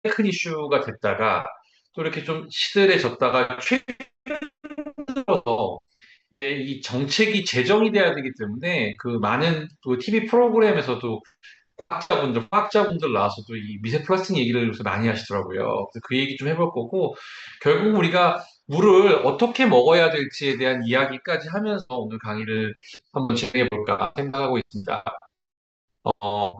큰 이슈가 됐다가 또 이렇게 좀 시들해졌다가 최근 들어서 이 정책이 제정이 돼야 되기 때문에 그 많은 그 TV 프로그램에서도 과학자분들 나와서도 이 미세 플라스틱 얘기를 요새 많이 하시더라고요. 그래서 그 얘기 좀 해볼 거고, 결국 우리가 물을 어떻게 먹어야 될지에 대한 이야기까지 하면서 오늘 강의를 한번 진행해 볼까 생각하고 있습니다. 어,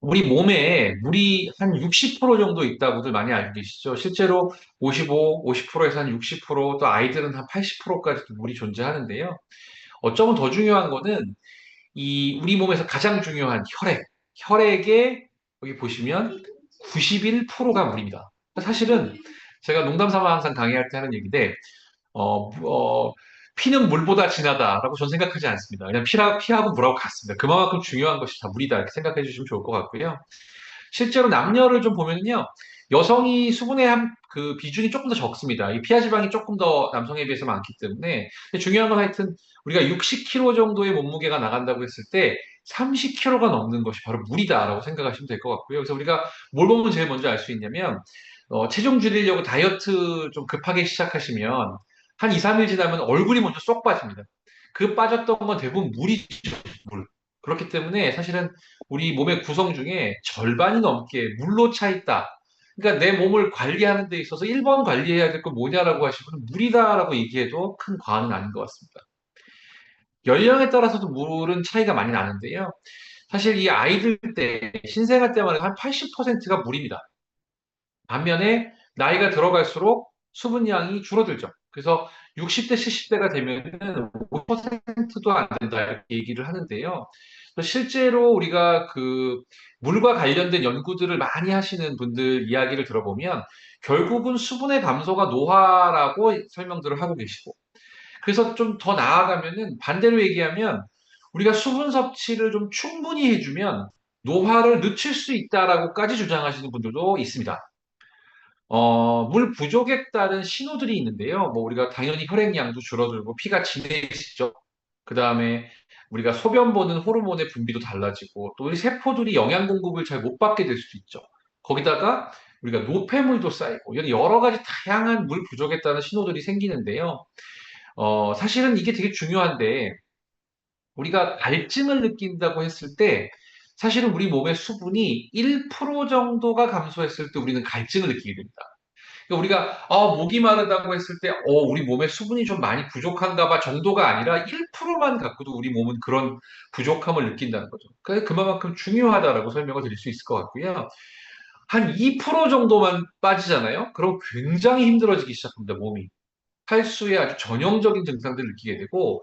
우리 몸에 물이 한 60% 정도 있다고들 많이 알고 계시죠? 실제로 55, 50%에서 한 60%, 또 아이들은 한 80%까지도 물이 존재하는데요. 어쩌면 더 중요한 거는 이 우리 몸에서 가장 중요한 혈액, 혈액에 여기 보시면 91%가 물입니다. 사실은 제가 농담 삼아 항상 강의할 때 하는 얘기인데, 피는 물보다 진하다라고 저는 생각하지 않습니다. 그냥 피하고 물하고 같습니다. 그만큼 중요한 것이 다 물이다 이렇게 생각해 주시면 좋을 것 같고요. 실제로 남녀를 좀 보면요. 여성이 수분의 그 비중이 조금 더 적습니다. 이 피하 지방이 조금 더 남성에 비해서 많기 때문에. 근데 중요한 건 하여튼 우리가 60kg 정도의 몸무게가 나간다고 했을 때 30kg가 넘는 것이 바로 물이다라고 생각하시면 될 것 같고요. 그래서 우리가 뭘 보면 제일 먼저 알 수 있냐면 체중 줄이려고 다이어트 좀 급하게 시작하시면 한 2, 3일 지나면 얼굴이 먼저 쏙 빠집니다. 그 빠졌던 건 대부분 물이죠, 물. 그렇기 때문에 사실은 우리 몸의 구성 중에 절반이 넘게 물로 차 있다. 그러니까 내 몸을 관리하는 데 있어서 1번 관리해야 될 건 뭐냐라고 하시면 물이다라고 얘기해도 큰 과언은 아닌 것 같습니다. 연령에 따라서도 물은 차이가 많이 나는데요. 사실 이 아이들 때, 신생아 때만 해도 한 80%가 물입니다. 반면에 나이가 들어갈수록 수분량이 줄어들죠. 그래서 60대, 70대가 되면은 5%도 안 된다 이렇게 얘기를 하는데요. 실제로 우리가 그 물과 관련된 연구들을 많이 하시는 분들 이야기를 들어보면 결국은 수분의 감소가 노화라고 설명들을 하고 계시고, 그래서 좀 더 나아가면은 반대로 얘기하면 우리가 수분 섭취를 좀 충분히 해주면 노화를 늦출 수 있다라고까지 주장하시는 분들도 있습니다. 물 부족에 따른 신호들이 있는데요. 뭐 우리가 당연히 혈액량도 줄어들고 피가 진해지죠. 그 다음에 우리가 소변 보는 호르몬의 분비도 달라지고 또 우리 세포들이 영양 공급을 잘 못 받게 될 수도 있죠. 거기다가 우리가 노폐물도 쌓이고 이런 여러 가지 다양한 물 부족에 따른 신호들이 생기는데요. 사실은 이게 되게 중요한데 우리가 갈증을 느낀다고 했을 때 사실은 우리 몸의 수분이 1% 정도가 감소했을 때 우리는 갈증을 느끼게 됩니다. 그러니까 우리가 목이 마르다고 했을 때 우리 몸에 수분이 좀 많이 부족한가 봐 정도가 아니라 1%만 갖고도 우리 몸은 그런 부족함을 느낀다는 거죠. 그러니까 그만큼 중요하다라고 설명을 드릴 수 있을 것 같고요. 한 2% 정도만 빠지잖아요. 그럼 굉장히 힘들어지기 시작합니다, 몸이. 탈수의 아주 전형적인 증상들을 느끼게 되고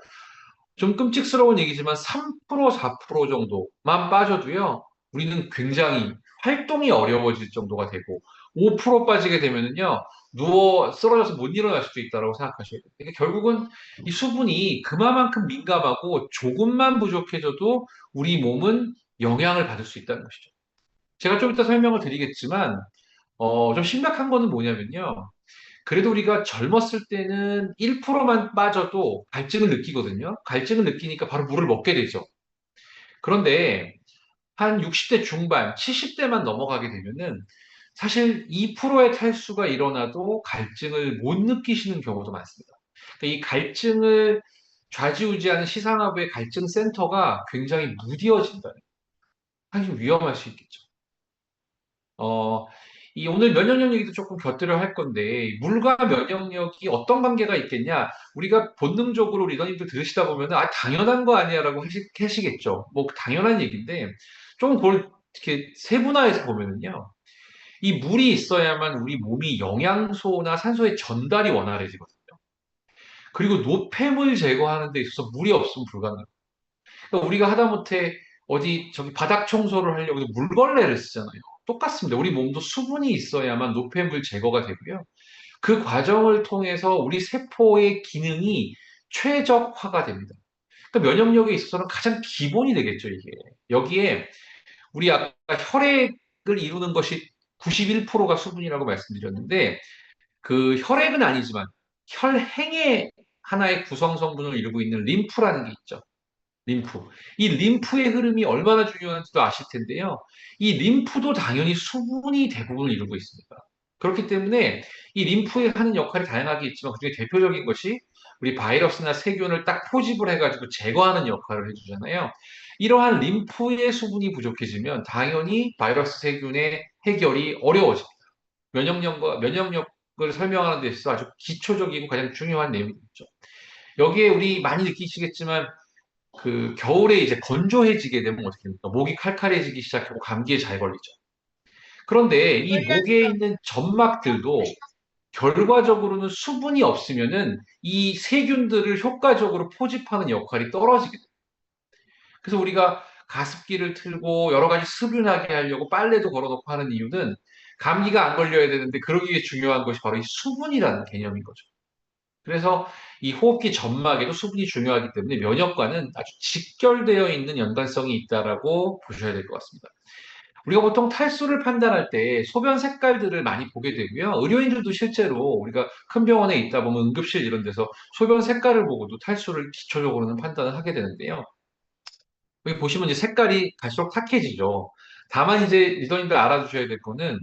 좀 끔찍스러운 얘기지만 3%, 4% 정도만 빠져도요, 우리는 굉장히 활동이 어려워질 정도가 되고, 5% 빠지게 되면은요, 누워 쓰러져서 못 일어날 수도 있다고 생각하셔야 돼요. 그러니까 결국은 이 수분이 그만큼 민감하고 조금만 부족해져도 우리 몸은 영향을 받을 수 있다는 것이죠. 제가 좀 이따 설명을 드리겠지만, 좀 심각한 거는 뭐냐면요. 그래도 우리가 젊었을 때는 1%만 빠져도 갈증을 느끼거든요. 갈증을 느끼니까 바로 물을 먹게 되죠. 그런데 한 60대 중반, 70대만 넘어가게 되면은 사실 2%의 탈수가 일어나도 갈증을 못 느끼시는 경우도 많습니다. 그러니까 이 갈증을 좌지우지하는 시상하부의 갈증 센터가 굉장히 무뎌진다. 사실 위험할 수 있겠죠. 어, 이 오늘 면역력 얘기도 조금 곁들여 할 건데, 물과 면역력이 어떤 관계가 있겠냐? 우리가 본능적으로 리더님들 들으시다 보면, 당연한 거 아니야라고 하시겠죠. 뭐, 당연한 얘기인데, 좀 그걸 이렇게 세분화해서 보면은요, 이 물이 있어야만 우리 몸이 영양소나 산소의 전달이 원활해지거든요. 그리고 노폐물 제거하는 데 있어서 물이 없으면 불가능해요. 그러니까 우리가 하다못해 어디 저기 바닥 청소를 하려고 해도 물걸레를 쓰잖아요. 똑같습니다. 우리 몸도 수분이 있어야만 노폐물 제거가 되고요. 그 과정을 통해서 우리 세포의 기능이 최적화가 됩니다. 그러니까 면역력에 있어서는 가장 기본이 되겠죠, 이게. 여기에 우리 아까 혈액을 이루는 것이 91%가 수분이라고 말씀드렸는데 그 혈액은 아니지만 혈행의 하나의 구성 성분을 이루고 있는 림프라는 게 있죠. 림프. 이 림프의 흐름이 얼마나 중요한지도 아실 텐데요. 이 림프도 당연히 수분이 대부분을 이루고 있습니다. 그렇기 때문에 이 림프에 하는 역할이 다양하게 있지만 그중에 대표적인 것이 우리 바이러스나 세균을 딱 포집을 해가지고 제거하는 역할을 해주잖아요. 이러한 림프의 수분이 부족해지면 당연히 바이러스 세균의 해결이 어려워집니다. 면역력을 설명하는 데 있어서 아주 기초적이고 가장 중요한 내용이죠. 여기에 우리 많이 느끼시겠지만 그 겨울에 이제 건조해지게 되면 어떻게 됩니까? 목이 칼칼해지기 시작하고 감기에 잘 걸리죠. 그런데 이 목에 있는 점막들도 결과적으로는 수분이 없으면은 이 세균들을 효과적으로 포집하는 역할이 떨어지게 돼요. 그래서 우리가 가습기를 틀고 여러 가지 습윤하게 하려고 빨래도 걸어놓고 하는 이유는 감기가 안 걸려야 되는데 그러기 위해 중요한 것이 바로 이 수분이라는 개념인 거죠. 그래서 이 호흡기 점막에도 수분이 중요하기 때문에 면역과는 아주 직결되어 있는 연관성이 있다라고 보셔야 될 것 같습니다. 우리가 보통 탈수를 판단할 때 소변 색깔들을 많이 보게 되고요. 의료인들도 실제로 우리가 큰 병원에 있다 보면 응급실 이런 데서 소변 색깔을 보고도 탈수를 기초적으로는 판단을 하게 되는데요. 여기 보시면 이제 색깔이 갈수록 탁해지죠. 다만 이제 리더님들 알아두셔야 될 거는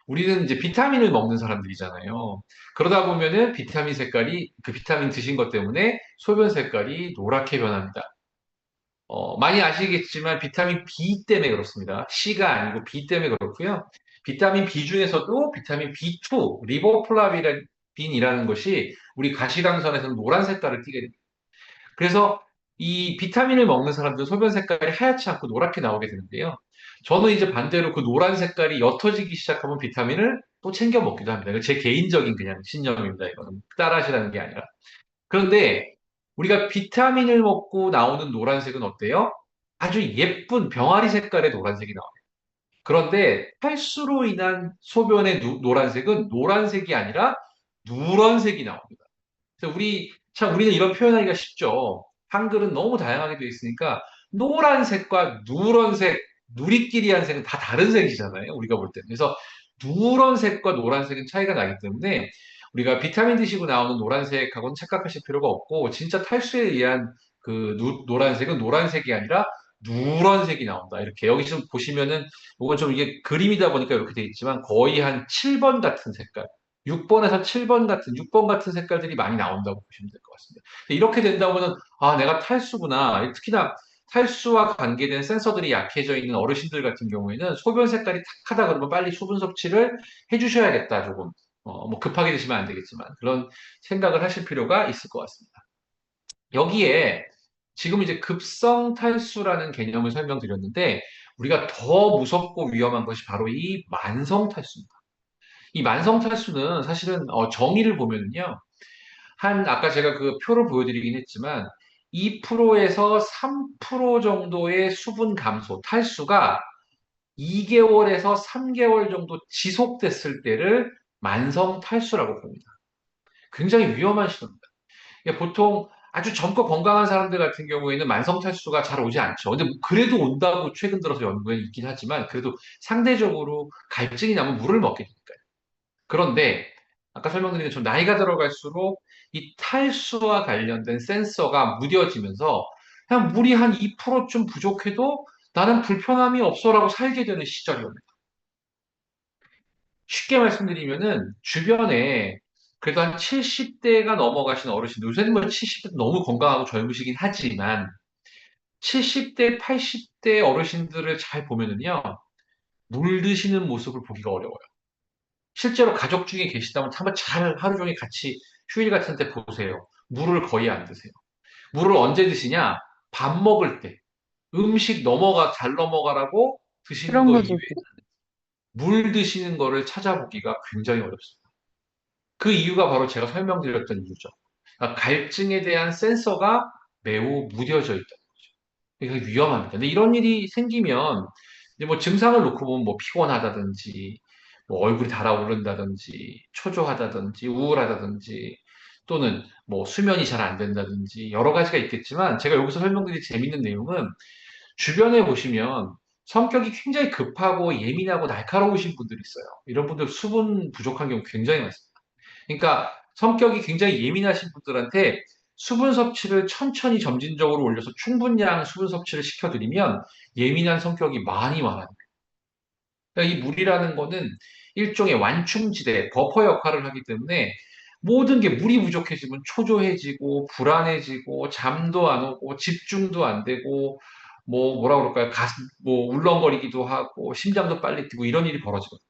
우리는 이제 비타민을 먹는 사람들이잖아요. 그러다 보면은 비타민 색깔이 그 비타민 드신 것 때문에 소변 색깔이 노랗게 변합니다. 많이 아시겠지만 비타민 B 때문에 그렇습니다. C가 아니고 B 때문에 그렇고요. 비타민 B 중에서도 비타민 B2, 리보플라빈이라는 것이 우리 가시광선에서는 노란 색깔을 띠게 됩니다. 그래서 이 비타민을 먹는 사람들은 소변 색깔이 하얗지 않고 노랗게 나오게 되는데요. 저는 이제 반대로 그 노란 색깔이 옅어지기 시작하면 비타민을 또 챙겨 먹기도 합니다. 이거 제 개인적인 그냥 신념입니다. 이거는 따라하시라는 게 아니라. 그런데 우리가 비타민을 먹고 나오는 노란색은 어때요? 아주 예쁜 병아리 색깔의 노란색이 나와요. 그런데 탈수로 인한 소변의 노란색은 노란색이 아니라 누런색이 나옵니다. 그래서 우리는 이런 표현하기가 쉽죠. 한글은 너무 다양하게 되어 있으니까 노란색과 누런색, 누리끼리 한 색은 다 다른 색이잖아요. 우리가 볼 때는. 그래서 누런색과 노란색은 차이가 나기 때문에 우리가 비타민 드시고 나오는 노란색하고는 착각하실 필요가 없고 진짜 탈수에 의한 그 노란색은 노란색이 아니라 누런색이 나온다. 이렇게 여기 좀 보시면은 이건 좀 이게 그림이다 보니까 이렇게 되어 있지만 거의 한 7번 같은 색깔. 6번에서 7번 같은, 6번 같은 색깔들이 많이 나온다고 보시면 될 것 같습니다. 이렇게 된다면은, 아, 내가 탈수구나. 특히나 탈수와 관계된 센서들이 약해져 있는 어르신들 같은 경우에는 소변 색깔이 탁하다 그러면 빨리 수분 섭취를 해주셔야겠다, 조금. 뭐 급하게 드시면 안 되겠지만. 그런 생각을 하실 필요가 있을 것 같습니다. 여기에 지금 이제 급성 탈수라는 개념을 설명드렸는데, 우리가 더 무섭고 위험한 것이 바로 이 만성 탈수입니다. 이 만성 탈수는 사실은 정의를 보면은요. 아까 제가 그 표를 보여드리긴 했지만 2%에서 3% 정도의 수분 감소, 탈수가 2개월에서 3개월 정도 지속됐을 때를 만성 탈수라고 봅니다. 굉장히 위험한 시도입니다. 이게 보통 아주 젊고 건강한 사람들 같은 경우에는 만성 탈수가 잘 오지 않죠. 근데 그래도 온다고 최근 들어서 연구에 있긴 하지만 그래도 상대적으로 갈증이 나면 물을 먹게 되니까요. 그런데 아까 설명드린 것처럼 나이가 들어갈수록 이 탈수와 관련된 센서가 무뎌지면서 그냥 물이 한 2%좀 부족해도 나는 불편함이 없어라고 살게 되는 시절이 옵니다. 쉽게 말씀드리면은 주변에 그래도 한 70대가 넘어가신 어르신들, 요새는 뭐 70대 너무 건강하고 젊으시긴 하지만 70대, 80대 어르신들을 잘 보면은요, 물 드시는 모습을 보기가 어려워요. 실제로 가족 중에 계시다면 한번 잘 하루 종일 같이 휴일 같은 때 보세요. 물을 거의 안 드세요. 물을 언제 드시냐? 밥 먹을 때. 잘 넘어가라고 드시는 그런 거 거죠. 이외에 물 드시는 거를 찾아보기가 굉장히 어렵습니다. 그 이유가 바로 제가 설명드렸던 이유죠. 그러니까 갈증에 대한 센서가 매우 무뎌져 있다는 거죠. 이게 위험합니다. 근데 이런 일이 생기면 이제 뭐 증상을 놓고 보면 뭐 피곤하다든지 뭐 얼굴이 달아오른다든지 초조하다든지 우울하다든지 또는 뭐 수면이 잘 안 된다든지 여러 가지가 있겠지만 제가 여기서 설명드릴 재밌는 내용은 주변에 보시면 성격이 굉장히 급하고 예민하고 날카로우신 분들이 있어요. 이런 분들 수분 부족한 경우 굉장히 많습니다. 그러니까 성격이 굉장히 예민하신 분들한테 수분 섭취를 천천히 점진적으로 올려서 충분량 수분 섭취를 시켜드리면 예민한 성격이 많이 완화돼요. 그러니까 이 물이라는 거는 일종의 완충지대, 버퍼 역할을 하기 때문에 모든 게 물이 부족해지면 초조해지고 불안해지고 잠도 안 오고 집중도 안 되고 뭐라 그럴까요? 가슴 뭐 울렁거리기도 하고 심장도 빨리 뛰고 이런 일이 벌어지거든요.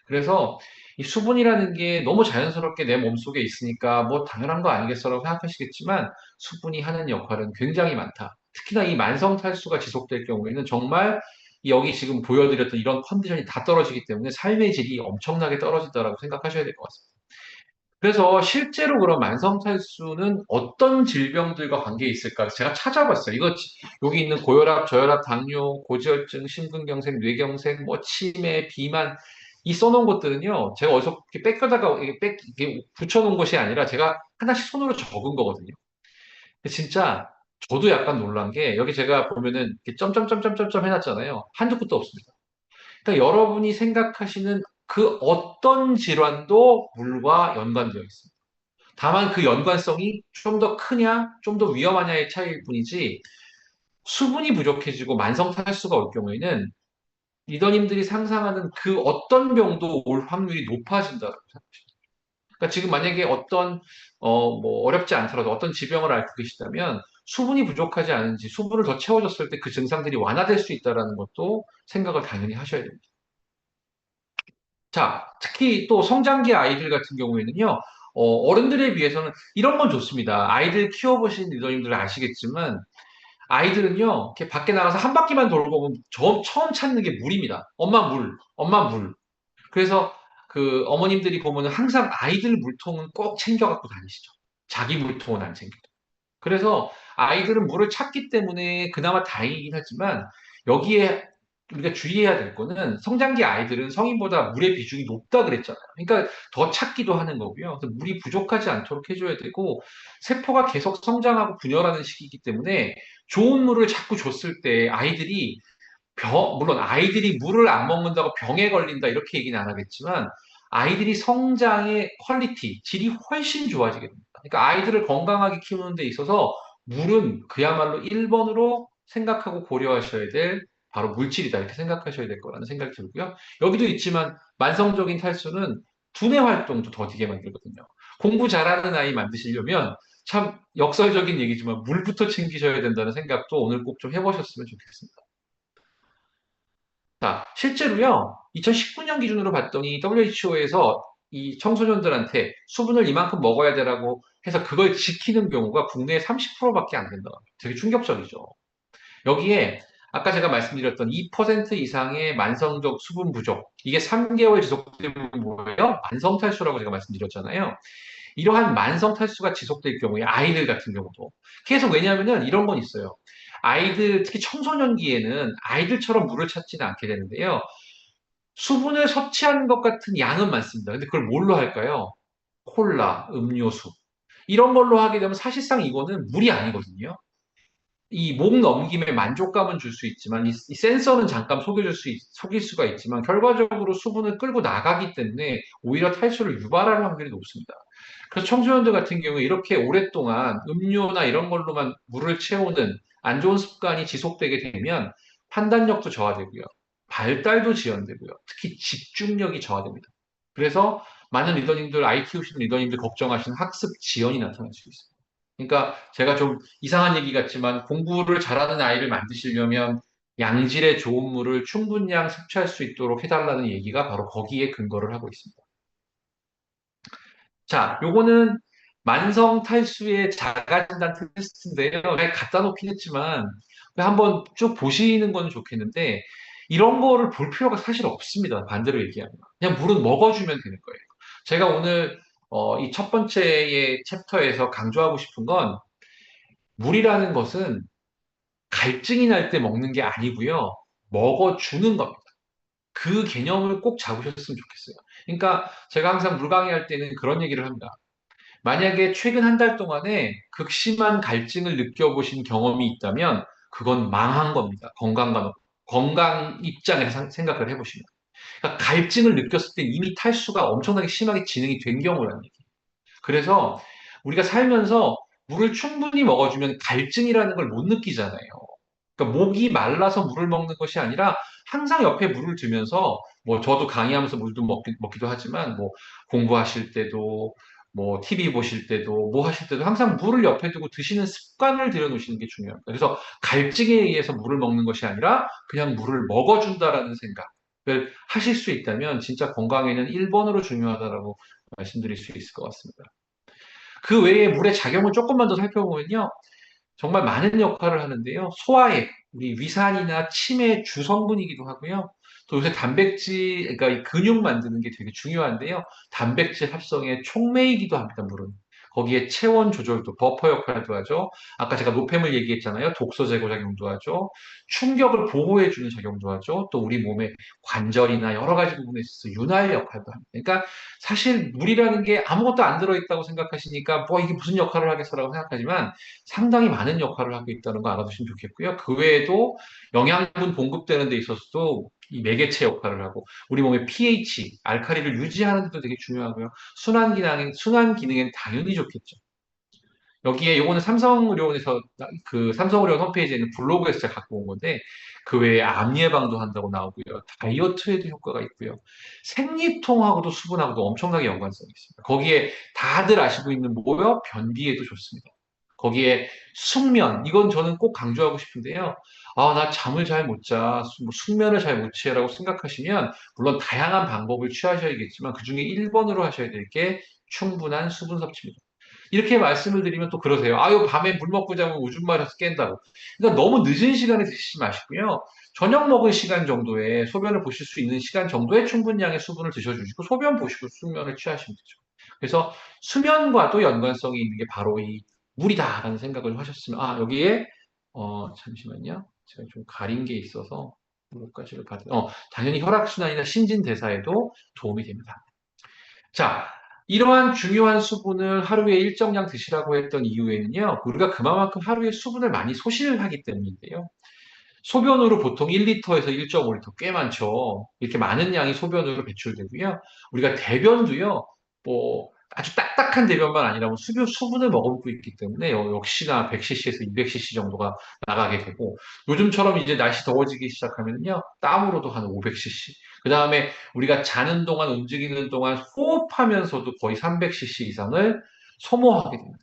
그래서 이 수분이라는 게 너무 자연스럽게 내 몸속에 있으니까 뭐 당연한 거 아니겠어라고 생각하시겠지만 수분이 하는 역할은 굉장히 많다. 특히나 이 만성 탈수가 지속될 경우에는 정말 여기 지금 보여드렸던 이런 컨디션이 다 떨어지기 때문에 삶의 질이 엄청나게 떨어진다라고 생각하셔야 될 것 같습니다. 그래서 실제로 그런 만성 탈수는 어떤 질병들과 관계 있을까? 제가 찾아봤어요. 여기 있는 고혈압, 저혈압, 당뇨, 고지혈증, 심근경색, 뇌경색, 뭐 치매, 비만 이 써놓은 것들은요. 제가 어디서 이렇게 뺏겨다가 이게 붙여놓은 것이 아니라 제가 하나씩 손으로 적은 거거든요. 근데 진짜 저도 약간 놀란 게 여기 제가 보면은 이렇게 점점점점점점 해놨잖아요. 한두 끝도 없습니다. 그러니까 여러분이 생각하시는 그 어떤 질환도 물과 연관되어 있습니다. 다만 그 연관성이 좀 더 크냐, 좀 더 위험하냐의 차이일 뿐이지, 수분이 부족해지고 만성 탈수가 올 경우에는 리더님들이 상상하는 그 어떤 병도 올 확률이 높아진다고 생각합니다. 그러니까 지금 만약에 뭐 어렵지 않더라도 어떤 질병을 앓고 계시다면 수분이 부족하지 않은지 수분을 더 채워줬을 때 그 증상들이 완화될 수 있다는 것도 생각을 당연히 하셔야 됩니다. 자, 특히 또 성장기 아이들 같은 경우에는요, 어른들에 비해서는 이런 건 좋습니다. 아이들 키워보신 리더님들은 아시겠지만, 아이들은요, 이렇게 밖에 나가서 한 바퀴만 돌고 오면 처음 찾는 게 물입니다. 엄마 물, 엄마 물. 그래서 그 어머님들이 보면은 항상 아이들 물통은 꼭 챙겨갖고 다니시죠. 자기 물통은 안 챙겨요. 그래서 아이들은 물을 찾기 때문에 그나마 다행이긴 하지만 여기에 우리가 주의해야 될 거는 성장기 아이들은 성인보다 물의 비중이 높다 그랬잖아요. 그러니까 더 찾기도 하는 거고요. 그래서 물이 부족하지 않도록 해줘야 되고 세포가 계속 성장하고 분열하는 시기이기 때문에 좋은 물을 자꾸 줬을 때 아이들이 물론 아이들이 물을 안 먹는다고 병에 걸린다 이렇게 얘기는 안 하겠지만 아이들이 성장의 퀄리티, 질이 훨씬 좋아지게 됩니다. 그러니까 아이들을 건강하게 키우는 데 있어서 물은 그야말로 1번으로 생각하고 고려하셔야 될 바로 물질이다 이렇게 생각하셔야 될 거라는 생각이 들고요. 여기도 있지만 만성적인 탈수는 두뇌 활동도 더디게 만들거든요. 공부 잘하는 아이 만드시려면 참 역설적인 얘기지만 물부터 챙기셔야 된다는 생각도 오늘 꼭 좀 해보셨으면 좋겠습니다. 자, 실제로요, 2019년 기준으로 봤더니 WHO에서 이 청소년들한테 수분을 이만큼 먹어야 되라고 해서 그걸 지키는 경우가 국내에 30%밖에 안 된다. 되게 충격적이죠. 여기에 아까 제가 말씀드렸던 2% 이상의 만성적 수분 부족, 이게 3개월 지속되면 뭐예요? 만성 탈수라고 제가 말씀드렸잖아요. 이러한 만성 탈수가 지속될 경우에 아이들 같은 경우도 계속 왜냐하면은 이런 건 있어요. 아이들 특히 청소년기에는 아이들처럼 물을 찾지는 않게 되는데요. 수분을 섭취하는 것 같은 양은 많습니다. 근데 그걸 뭘로 할까요? 콜라, 음료수 이런 걸로 하게 되면 사실상 이거는 물이 아니거든요. 이 목 넘김에 만족감은 줄 수 있지만 이 센서는 잠깐 속일 수가 있지만 결과적으로 수분을 끌고 나가기 때문에 오히려 탈수를 유발할 확률이 높습니다. 그래서 청소년들 같은 경우에 이렇게 오랫동안 음료나 이런 걸로만 물을 채우는 안 좋은 습관이 지속되게 되면 판단력도 저하되고요. 발달도 지연되고요. 특히 집중력이 저하됩니다. 그래서 많은 리더님들, 아이 키우시는 리더님들 걱정하시는 학습 지연이 나타날 수 있습니다. 그러니까 제가 좀 이상한 얘기 같지만 공부를 잘하는 아이를 만드시려면 양질의 좋은 물을 충분량 섭취할 수 있도록 해달라는 얘기가 바로 거기에 근거를 하고 있습니다. 자, 요거는 만성 탈수의 자가진단 테스트인데요. 그냥 갖다 놓긴 했지만 한번 쭉 보시는 건 좋겠는데 이런 거를 볼 필요가 사실 없습니다. 반대로 얘기하면. 그냥 물은 먹어주면 되는 거예요. 제가 오늘 이 첫 번째의 챕터에서 강조하고 싶은 건 물이라는 것은 갈증이 날 때 먹는 게 아니고요. 먹어주는 겁니다. 그 개념을 꼭 잡으셨으면 좋겠어요. 그러니까 제가 항상 물 강의할 때는 그런 얘기를 합니다. 만약에 최근 한 달 동안에 극심한 갈증을 느껴보신 경험이 있다면 그건 망한 겁니다. 건강 입장에서 생각을 해보시면. 그러니까 갈증을 느꼈을 때 이미 탈수가 엄청나게 심하게 진행이 된 경우라는 얘기예요. 그래서 우리가 살면서 물을 충분히 먹어주면 갈증이라는 걸 못 느끼잖아요. 그러니까 목이 말라서 물을 먹는 것이 아니라 항상 옆에 물을 두면서 뭐 저도 강의하면서 물도 먹기도 하지만 뭐 공부하실 때도 뭐 TV 보실 때도 뭐 하실 때도 항상 물을 옆에 두고 드시는 습관을 들여놓으시는 게 중요합니다. 그래서 갈증에 의해서 물을 먹는 것이 아니라 그냥 물을 먹어준다라는 생각을 하실 수 있다면 진짜 건강에는 1번으로 중요하다라고 말씀드릴 수 있을 것 같습니다. 그 외에 물의 작용을 조금만 더 살펴보면요. 정말 많은 역할을 하는데요. 소화액, 우리 위산이나 침의 주성분이기도 하고요. 또 요새 단백질, 그러니까 이 근육 만드는 게 되게 중요한데요. 단백질 합성의 촉매이기도 합니다, 물은. 거기에 체온 조절도, 버퍼 역할도 하죠. 아까 제가 노폐물 얘기했잖아요. 독소 제거 작용도 하죠. 충격을 보호해주는 작용도 하죠. 또 우리 몸의 관절이나 여러 가지 부분에 있어서 윤활 역할도 합니다. 그러니까 사실 물이라는 게 아무것도 안 들어있다고 생각하시니까 뭐 이게 무슨 역할을 하겠어라고 생각하지만 상당히 많은 역할을 하고 있다는 거 알아두시면 좋겠고요. 그 외에도 영양분 공급되는 데 있어서도 이 매개체 역할을 하고 우리 몸의 pH, 알칼리를 유지하는 데도 되게 중요하고요. 순환 기능에는 당연히 좋겠죠. 여기에 요거는 삼성의료원에서 그 삼성의료원 홈페이지에 있는 블로그에서 제가 갖고 온 건데 그 외에 암 예방도 한다고 나오고요. 다이어트에도 효과가 있고요. 생리통하고도 수분하고도 엄청나게 연관성이 있습니다. 거기에 다들 아시고 있는 뭐요? 변비에도 좋습니다. 거기에 숙면, 이건 저는 꼭 강조하고 싶은데요. 아, 나 잠을 잘 못 자, 숙면을 잘 못 취해라고 생각하시면, 물론 다양한 방법을 취하셔야겠지만, 그 중에 1번으로 하셔야 될 게 충분한 수분 섭취입니다. 이렇게 말씀을 드리면 또 그러세요. 아유, 밤에 물 먹고 자면 오줌 마려서 깬다고. 그러니까 너무 늦은 시간에 드시지 마시고요. 저녁 먹을 시간 정도에 소변을 보실 수 있는 시간 정도의 충분량의 수분을 드셔주시고, 소변 보시고 숙면을 취하시면 되죠. 그래서 수면과도 연관성이 있는 게 바로 이 물이다라는 생각을 하셨으면, 아, 여기에, 잠시만요. 제가 좀 가린 게 있어서, 물까지를 받은, 당연히 혈액순환이나 신진대사에도 도움이 됩니다. 자, 이러한 중요한 수분을 하루에 일정량 드시라고 했던 이유에는요, 우리가 그만큼 하루에 수분을 많이 소실하기 때문인데요. 소변으로 보통 1리터에서 1.5리터 꽤 많죠. 이렇게 많은 양이 소변으로 배출되고요. 우리가 대변도요, 뭐, 아주 딱딱한 대변만 아니라 뭐 수분을 머금고 있기 때문에 역시나 100cc에서 200cc 정도가 나가게 되고 요즘처럼 이제 날씨 더워지기 시작하면요 땀으로도 한 500cc 그 다음에 우리가 자는 동안 움직이는 동안 호흡하면서도 거의 300cc 이상을 소모하게 됩니다.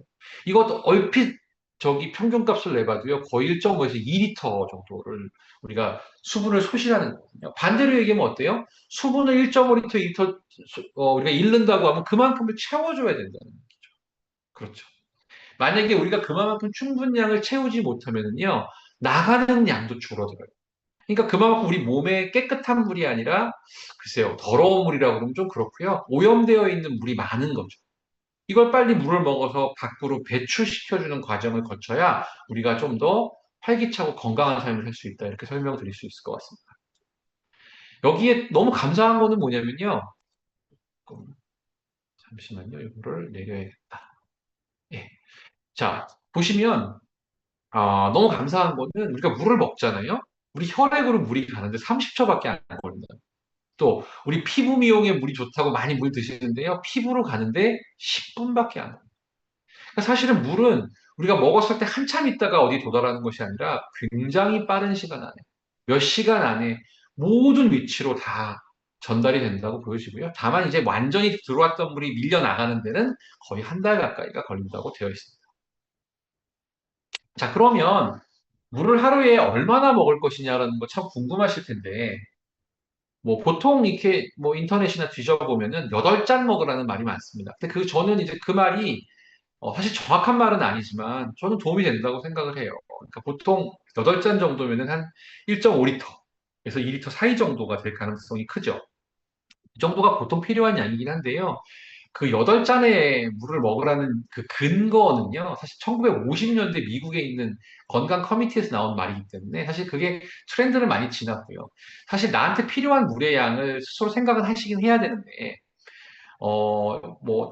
이것도 얼핏 저기 평균값을 내봐도요, 거의 1.5에서 2리터 정도를 우리가 수분을 소실하는 거거든요. 반대로 얘기하면 어때요? 수분을 1.5리터, 2리터 우리가 잃는다고 하면 그만큼을 채워줘야 된다는 얘기죠. 그렇죠. 만약에 우리가 그만큼 충분량을 채우지 못하면요, 나가는 양도 줄어들어요. 그러니까 그만큼 우리 몸에 깨끗한 물이 아니라, 글쎄요, 더러운 물이라고 그러면 좀 그렇고요. 오염되어 있는 물이 많은 거죠. 이걸 빨리 물을 먹어서 밖으로 배출시켜주는 과정을 거쳐야 우리가 좀 더 활기차고 건강한 삶을 살 수 있다. 이렇게 설명드릴 수 있을 것 같습니다. 여기에 너무 감사한 거는 뭐냐면요. 잠시만요. 이거를 내려야겠다. 예. 자, 보시면, 너무 감사한 거는 우리가 물을 먹잖아요. 우리 혈액으로 물이 가는데 30초밖에 안 걸립니다. 또, 우리 피부 미용에 물이 좋다고 많이 물 드시는데요. 피부로 가는데 10분밖에 안 걸립니다. 그러니까 사실은 물은 우리가 먹었을 때 한참 있다가 어디 도달하는 것이 아니라 굉장히 빠른 시간 안에, 몇 시간 안에 모든 위치로 다 전달이 된다고 보여지고요. 다만 이제 완전히 들어왔던 물이 밀려 나가는 데는 거의 한 달 가까이가 걸린다고 되어 있습니다. 자, 그러면 물을 하루에 얼마나 먹을 것이냐라는 거 참 궁금하실 텐데, 뭐 보통 이렇게 뭐 인터넷이나 뒤져보면은 8잔 먹으라는 말이 많습니다. 근데 저는 이제 그 말이 사실 정확한 말은 아니지만 저는 도움이 된다고 생각을 해요. 그러니까 보통 8잔 정도면은 한 1.5리터에서 2리터 사이 정도가 될 가능성이 크죠. 이 정도가 보통 필요한 양이긴 한데요. 그 8잔의 물을 먹으라는 그 근거는요, 사실 1950년대 미국에 있는 건강 커미티에서 나온 말이기 때문에 사실 그게 트렌드를 많이 지났고요. 사실 나한테 필요한 물의 양을 스스로 생각을 하시긴 해야 되는데,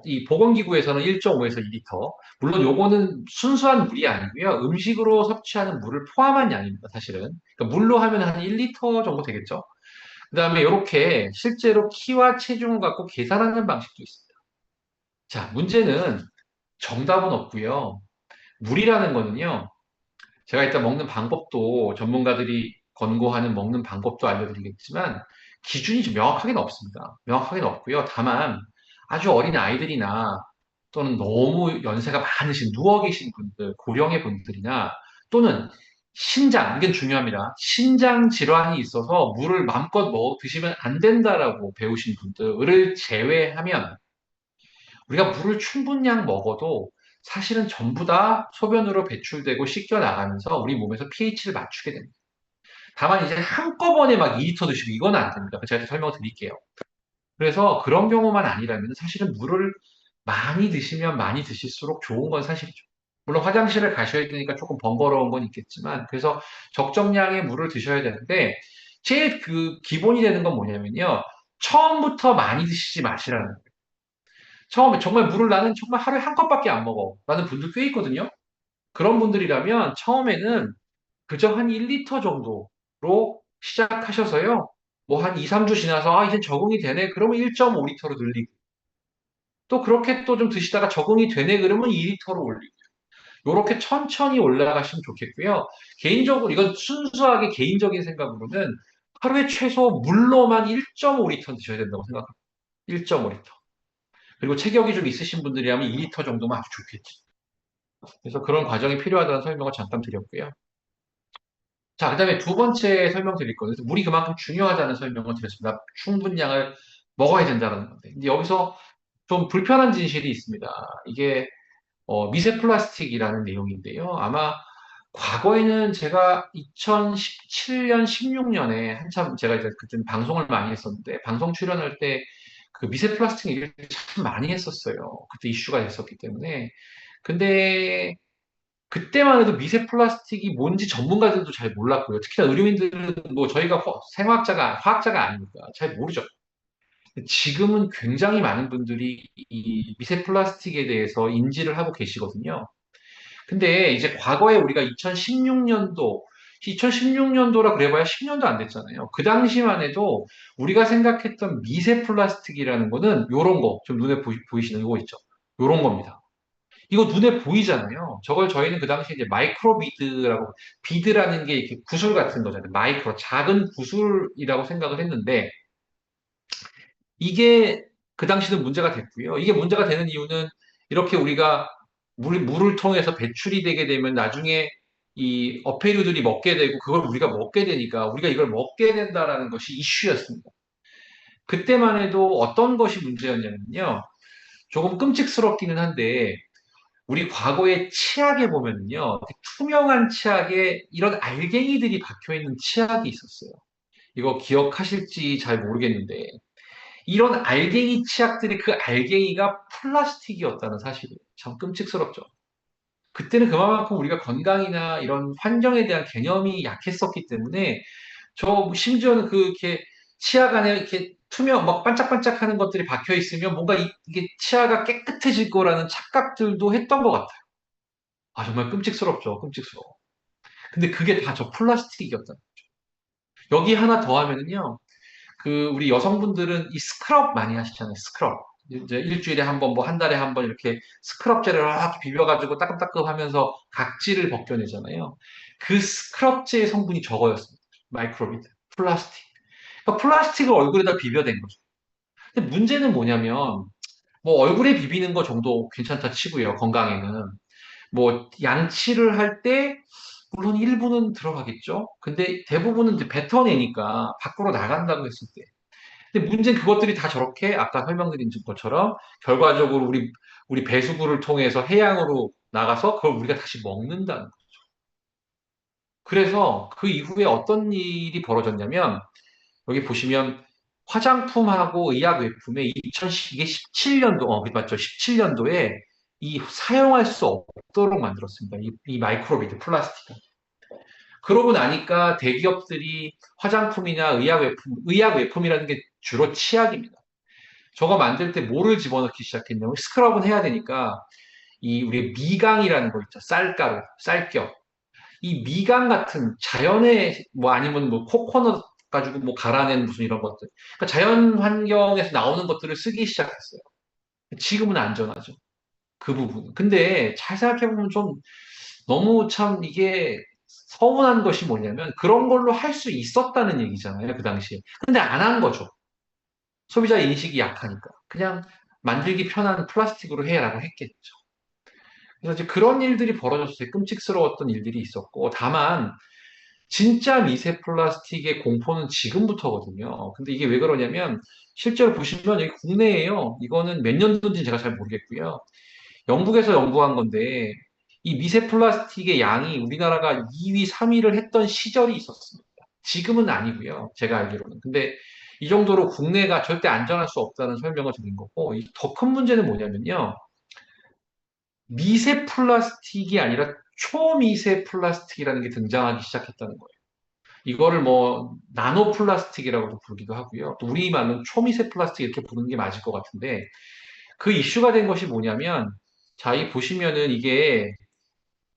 이 보건기구에서는 1.5에서 2리터. 물론 요거는 순수한 물이 아니고요. 음식으로 섭취하는 물을 포함한 양입니다, 사실은. 그러니까 물로 하면 한 1리터 정도 되겠죠. 그 다음에 이렇게 실제로 키와 체중을 갖고 계산하는 방식도 있습니다. 자, 문제는 정답은 없고요. 물이라는 거는요, 제가 일단 먹는 방법도 전문가들이 권고하는 먹는 방법도 알려드리겠지만 기준이 좀 명확하게는 없습니다. 명확하게는 없고요. 다만 아주 어린 아이들이나 또는 너무 연세가 많으신 누워 계신 분들, 고령의 분들이나 또는 신장, 이게 중요합니다. 신장 질환이 있어서 물을 마음껏 드시면 안 된다라고 배우신 분들을 제외하면 우리가 물을 충분량 먹어도 사실은 전부 다 소변으로 배출되고 씻겨 나가면서 우리 몸에서 pH를 맞추게 됩니다. 다만 이제 한꺼번에 막 2리터 드시고 이건 안 됩니다. 제가 설명을 드릴게요. 그래서 그런 경우만 아니라면 사실은 물을 많이 드시면 많이 드실수록 좋은 건 사실이죠. 물론 화장실을 가셔야 되니까 조금 번거로운 건 있겠지만 그래서 적정량의 물을 드셔야 되는데 제일 그 기본이 되는 건 뭐냐면요. 처음부터 많이 드시지 마시라는 거예요. 처음에 정말 물을 나는 정말 하루에 한 컵밖에 안 먹어. 라는 분들 꽤 있거든요. 그런 분들이라면 처음에는 그저 한 1리터 정도로 시작하셔서요. 뭐 한 2, 3주 지나서 아, 이제 적응이 되네. 그러면 1.5리터로 늘리고 또 그렇게 또 좀 드시다가 적응이 되네. 그러면 2리터로 올리고 이렇게 천천히 올라가시면 좋겠고요. 개인적으로 이건 순수하게 개인적인 생각으로는 하루에 최소 물로만 1.5리터 드셔야 된다고 생각합니다. 1.5리터. 그리고 체격이 좀 있으신 분들이라면 2리터 정도면 아주 좋겠지. 그래서 그런 과정이 필요하다는 설명을 잠깐 드렸고요. 자, 그다음에 두 번째 설명드릴 거는 물이 그만큼 중요하다는 설명을 드렸습니다. 충분량을 먹어야 된다는 건데. 근데 여기서 좀 불편한 진실이 있습니다. 이게 미세 플라스틱이라는 내용인데요. 아마 과거에는 제가 2017년, 16년에 한참 제가 이제 그때 방송을 많이 했었는데 방송 출연할 때 그 미세 플라스틱 얘기를 참 많이 했었어요. 그때 이슈가 됐었기 때문에. 근데 그때만 해도 미세 플라스틱이 뭔지 전문가들도 잘 몰랐고요. 특히나 의료인들은 뭐 저희가 화학자가 아니니까 잘 모르죠. 지금은 굉장히 많은 분들이 이 미세 플라스틱에 대해서 인지를 하고 계시거든요. 근데 이제 과거에 우리가 2016년도라 그래봐야 10년도 안 됐잖아요. 그 당시만 해도 우리가 생각했던 미세 플라스틱이라는 거는 요런 거, 좀 눈에 보이시는 이거 있죠? 요런 겁니다. 이거 눈에 보이잖아요. 저걸 저희는 그 당시에 이제 마이크로 비드라고, 비드라는 게 이렇게 구슬 같은 거잖아요. 마이크로, 작은 구슬이라고 생각을 했는데, 이게 그 당시는 문제가 됐고요. 이게 문제가 되는 이유는 이렇게 우리가 물을 통해서 배출이 되게 되면 나중에 이 어패류들이 먹게 되고 그걸 우리가 먹게 되니까 우리가 이걸 먹게 된다라는 것이 이슈였습니다. 그때만 해도 어떤 것이 문제였냐면요. 조금 끔찍스럽기는 한데 우리 과거의 치약에 보면요. 투명한 치약에 이런 알갱이들이 박혀 있는 치약이 있었어요. 이거 기억하실지 잘 모르겠는데 이런 알갱이 치약들이 그 알갱이가 플라스틱이었다는 사실이 참 끔찍스럽죠. 그때는 그만큼 우리가 건강이나 이런 환경에 대한 개념이 약했었기 때문에 저 심지어는 그 이렇게 치아 안에 이렇게 투명 막 반짝반짝하는 것들이 박혀 있으면 뭔가 이게 치아가 깨끗해질 거라는 착각들도 했던 것 같아요. 아 정말 끔찍스럽죠, 끔찍스러워. 근데 그게 다 저 플라스틱이었다. 여기 하나 더 하면은요, 그 우리 여성분들은 이 스크럽 많이 하시잖아요, 스크럽. 이제 일주일에 한 번, 뭐 한 달에 한 번 이렇게 스크럽제를 막 비벼가지고 따끔따끔 하면서 각질을 벗겨내잖아요. 그 스크럽제의 성분이 저거였습니다. 마이크로비드, 플라스틱. 그러니까 플라스틱을 얼굴에다 비벼댄 거죠. 근데 문제는 뭐냐면, 뭐 얼굴에 비비는 거 정도 괜찮다 치고요, 건강에는. 뭐 양치를 할 때, 물론 일부는 들어가겠죠? 근데 대부분은 이제 뱉어내니까 밖으로 나간다고 했을 때. 근데 문제는 그것들이 다 저렇게 아까 설명드린 것처럼 결과적으로 우리 배수구를 통해서 해양으로 나가서 그걸 우리가 다시 먹는다는 거. 그래서 그 이후에 어떤 일이 벌어졌냐면 여기 보시면 화장품하고 의약외품에 2010, 이게 17년도, 맞죠? 17년도에 이 사용할 수 없도록 만들었습니다. 이 마이크로비드 플라스틱. 그러고 나니까 대기업들이 화장품이나 의약외품이라는 게 주로 치약입니다. 저거 만들 때 뭐를 집어넣기 시작했냐면 스크럽은 해야 되니까 이 우리 미강이라는 거 있죠. 쌀가루, 쌀겨. 이 미강 같은 자연의 뭐 아니면 뭐 코코넛 가지고 뭐 갈아낸 무슨 이런 것들. 그러니까 자연 환경에서 나오는 것들을 쓰기 시작했어요. 지금은 안전하죠. 그 부분. 근데 잘 생각해보면 좀 너무 참 이게 서운한 것이 뭐냐면 그런 걸로 할 수 있었다는 얘기잖아요, 그 당시에. 근데 안 한 거죠. 소비자 인식이 약하니까. 그냥 만들기 편한 플라스틱으로 해라고 했겠죠. 그래서 이제 그런 일들이 벌어졌을 때 끔찍스러웠던 일들이 있었고, 다만 진짜 미세 플라스틱의 공포는 지금부터거든요. 근데 이게 왜 그러냐면 실제로 보시면 여기 국내에요. 이거는 몇 년도인지 제가 잘 모르겠고요. 영국에서 연구한 건데 이 미세 플라스틱의 양이 우리나라가 2위, 3위를 했던 시절이 있었습니다. 지금은 아니고요. 제가 알기로는. 근데 이 정도로 국내가 절대 안전할 수 없다는 설명을 드린 거고, 더 큰 문제는 뭐냐면요. 미세 플라스틱이 아니라 초미세 플라스틱이라는 게 등장하기 시작했다는 거예요. 이거를 뭐 나노 플라스틱이라고도 부르기도 하고요. 또 우리말로는 초미세 플라스틱 이렇게 부르는 게 맞을 것 같은데 그 이슈가 된 것이 뭐냐면 자, 이 보시면은 이게